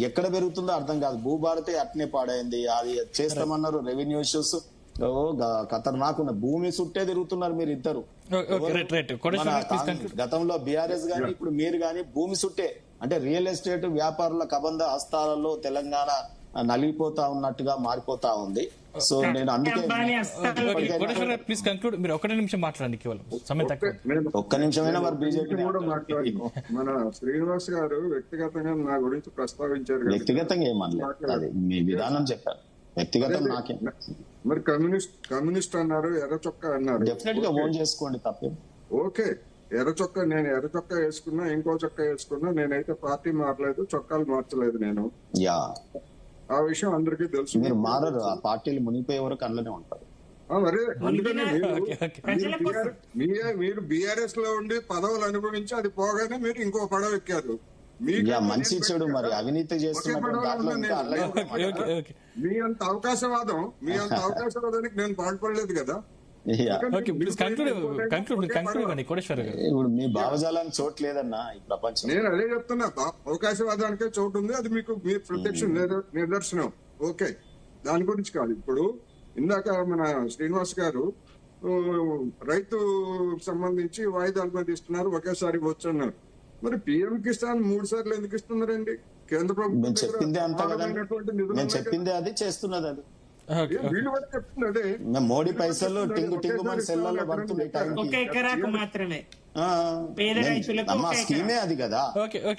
ఎక్కడ పెరుగుతుందో అర్థం కాదు. భూభారతి అట్నే పాడైంది. అది చేస్తామన్నారు రెవెన్యూ ఇష్యూస్, ఖతర్నాక్ ఉన్న భూమి చుట్టే తిరుగుతున్నారు మీరు ఇద్దరు. గతంలో బీఆర్ఎస్ గాని ఇప్పుడు మీరు గాని భూమి చుట్టే, అంటే రియల్ ఎస్టేట్ వ్యాపారుల కబంధ హస్తాలలో తెలంగాణ నలిగిపోతా ఉన్నట్టుగా మారిపోతా ఉంది. సో నేను అందుకే ప్లీజ్ కంక్లూడ్. మీరు ఒక్క నిమిషం మాట్లాడండి, కేవలం సమయం తక్కువ. ఒక్క నిమిషమైనా మరి బీజేపీ కూడా మాట్లాడాను. మన శ్రీనివాస్ గారు వ్యక్తిగతంగా నా గురించి ప్రస్తావించారు. వ్యక్తిగతంగా ఏమనలేదు, అది మీ విధానం చెప్పారు. వ్యక్తిగతం నాకే. మరి కమ్యూనిస్ట్ అన్నారు, ఎర్ర చొక్కా అన్నారు. డెఫినెట్ గా ఓన్ చేసుకోండి, తప్పే. ఓకే, నేను ఎర్ర చొక్కా వేసుకున్నా, ఇంకో చొక్కా వేసుకున్నా, నేనైతే పార్టీ మారలేదు, చొక్కాలు మార్చలేదు నేను. యా, ఆ విషయం అందరికీ తెలుసు. మీరు మారరు, ఆ పార్టీలు మునిగిపోయే వరకు అందులోనే ఉంటారు. మరి అందుకనే మీరు బీఆర్ఎస్ లో ఉండి పదవులు అనుభవించి అది పోగానే మీరు ఇంకో పడవ ఎక్కారు. మంచి చెడు మరి అవినీతి మీ అంత అవకాశవాదానికి నేను పాల్పడలేదు కదా. ఇప్పుడు మీ భావజాలానికి చోటు లేదన్నా ఈ ప్రపంచం. నేను అదే చెప్తున్నా, అవకాశవాదానికే చోటు ఉంది, అది మీకు మీ ప్రత్యక్ష నిదర్శనం. ఓకే, దాని గురించి కాదు. ఇప్పుడు ఇందాక మన శ్రీనివాస్ గారు రైతు సంబంధించి వాయిదాల మీద ఇస్తున్నారు, ఒకేసారి వచ్చు అన్నారు. మరి పిఎం కిసాన్ 3 సార్లు ఎందుకు ఇస్తున్నారండి? కేంద్ర ప్రభుత్వం చెప్పిందే అంతా కదా, నేను చెప్పిందే అది, చేస్తున్నది అది. వీళ్ళు కూడా చెప్తుంది అదే. మోడీ పైసలు టింగు టింగు మన సెల్లలో పడుతున్నాయి మాత్రమే. మా స్కీమే అది కదా,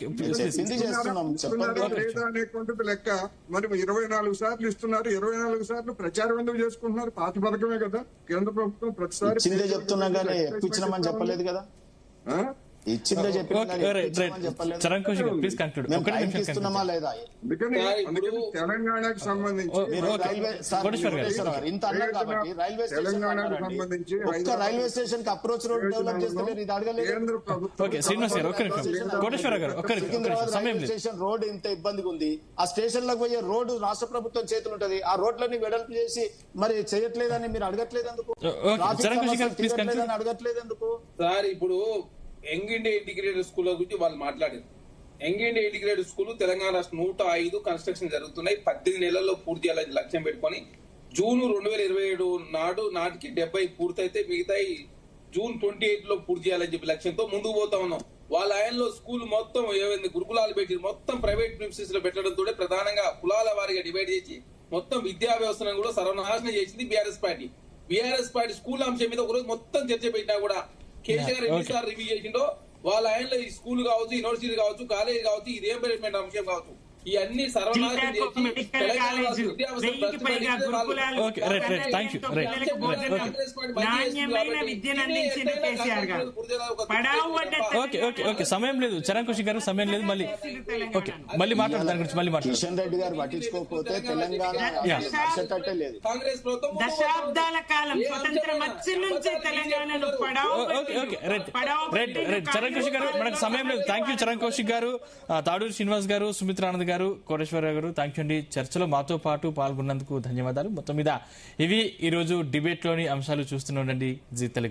చెప్పింది చేస్తున్నాం. లేదా అనేటువంటిది లెక్క. మరి 24 సార్లు ఇస్తున్నారు, 24 సార్లు ప్రచారం ఎందుకు చేసుకుంటున్నారు? పాత పథకమే కదా, కేంద్ర ప్రభుత్వం ప్రతిసారి ఇచ్చిందే చెప్తున్నా కానీ ఎక్కువ ఇచ్చినామని చెప్పలేదు కదా. ఇచ్చిందే ఇస్తున్నామా లేదా? తెలంగాణకు సంబంధించి ఇంత అన్నారు కాబట్టి రైల్వే స్టేషన్ కి అప్రోచ్ రోడ్ డెవలప్ చేస్తలేరు, ఇది అడగలేదు. స్టేషన్ రోడ్ ఇంత ఇబ్బందిగా ఉంది, ఆ స్టేషన్ లకు పోయే రోడ్డు రాష్ట్ర ప్రభుత్వం చేతులు ఉంటది, ఆ రోడ్లన్నీ వెడల్పు చేసి మరి చేయట్లేదని మీరు అడగట్లేదు ఎందుకు? అడగట్లేదు ఎందుకు సార్? ఇప్పుడు యంగ్ ఇండియా ఇంటిగ్రేటెడ్ స్కూల్ గురించి వాళ్ళు మాట్లాడారు. Young India integrated school Telangana రాష్ట్రం 105 కన్స్ట్రక్షన్ జరుగుతున్నాయి. 18 నెలల్లో పూర్తి చేయాలని లక్ష్యం పెట్టుకొని జూన్ 2027 నాటికి 70 పూర్తయితే మిగతా జూన్ 28 లో పూర్తి చేయాలని చెప్పి లక్ష్యంతో ముందుకు పోతా ఉన్నాం. వాళ్ళ ఆయనలో స్కూల్ మొత్తం ఏమైంది గురుకులాలు పెట్టి మొత్తం ప్రైవేట్ ప్రిన్సిపల్స్ లో పెట్టడంతో ప్రధానంగా కులాల వారిగా డివైడ్ చేసి మొత్తం విద్యా వ్యవస్థను కూడా సర్వనాశనం చేసింది BRS party. BRS party school అంశం మీద ఒకరోజు మొత్తం చర్చ పెట్టినా కూడా కేసీఆర్ ఎన్నిసార్లు రివ్యూ చేసిండో వాళ్ళ ఆయనలో ఈ స్కూల్ కావచ్చు, యూనివర్సిటీ కావచ్చు, కాలేజ్ కావచ్చు, ఈ రీఎంబర్స్మెంట్ అంశం కావచ్చు, ఇవన్నీ సర్వనాశనం చేసి సమయం లేదు. చరణ్ కౌశిక్ గారు సమయం లేదు, మళ్ళీ మాట్లాడదాం దాని గురించి. మళ్ళీ కిషన్ రెడ్డి గారు పట్టించుకోకపోతే తెలంగాణ లేదు. కాంగ్రెస్ ప్రభుత్వం దశాబ్దాల కాలం స్వతంత్రం వచ్చి నుంచి తెలంగాణను చరణ్ కౌశిక్ గారు, మనకు సమయం లేదు. థ్యాంక్ యూ చరణ్ కౌశిక్ గారు, తాడూరు శ్రీనివాస్ గారు, సుమిత్రానంద్ గారు, కోటేశ్వరరావు గారు, థ్యాంక్ యూ అండి. చర్చలో మాతో పాటు పాల్గొన్నందుకు ధన్యవాదాలు. మొత్తం మీద ఇవి ఈ రోజు డిబేట్ లోని అంశాలు. చూస్తూనే ఉండండి జీ తెలుగు.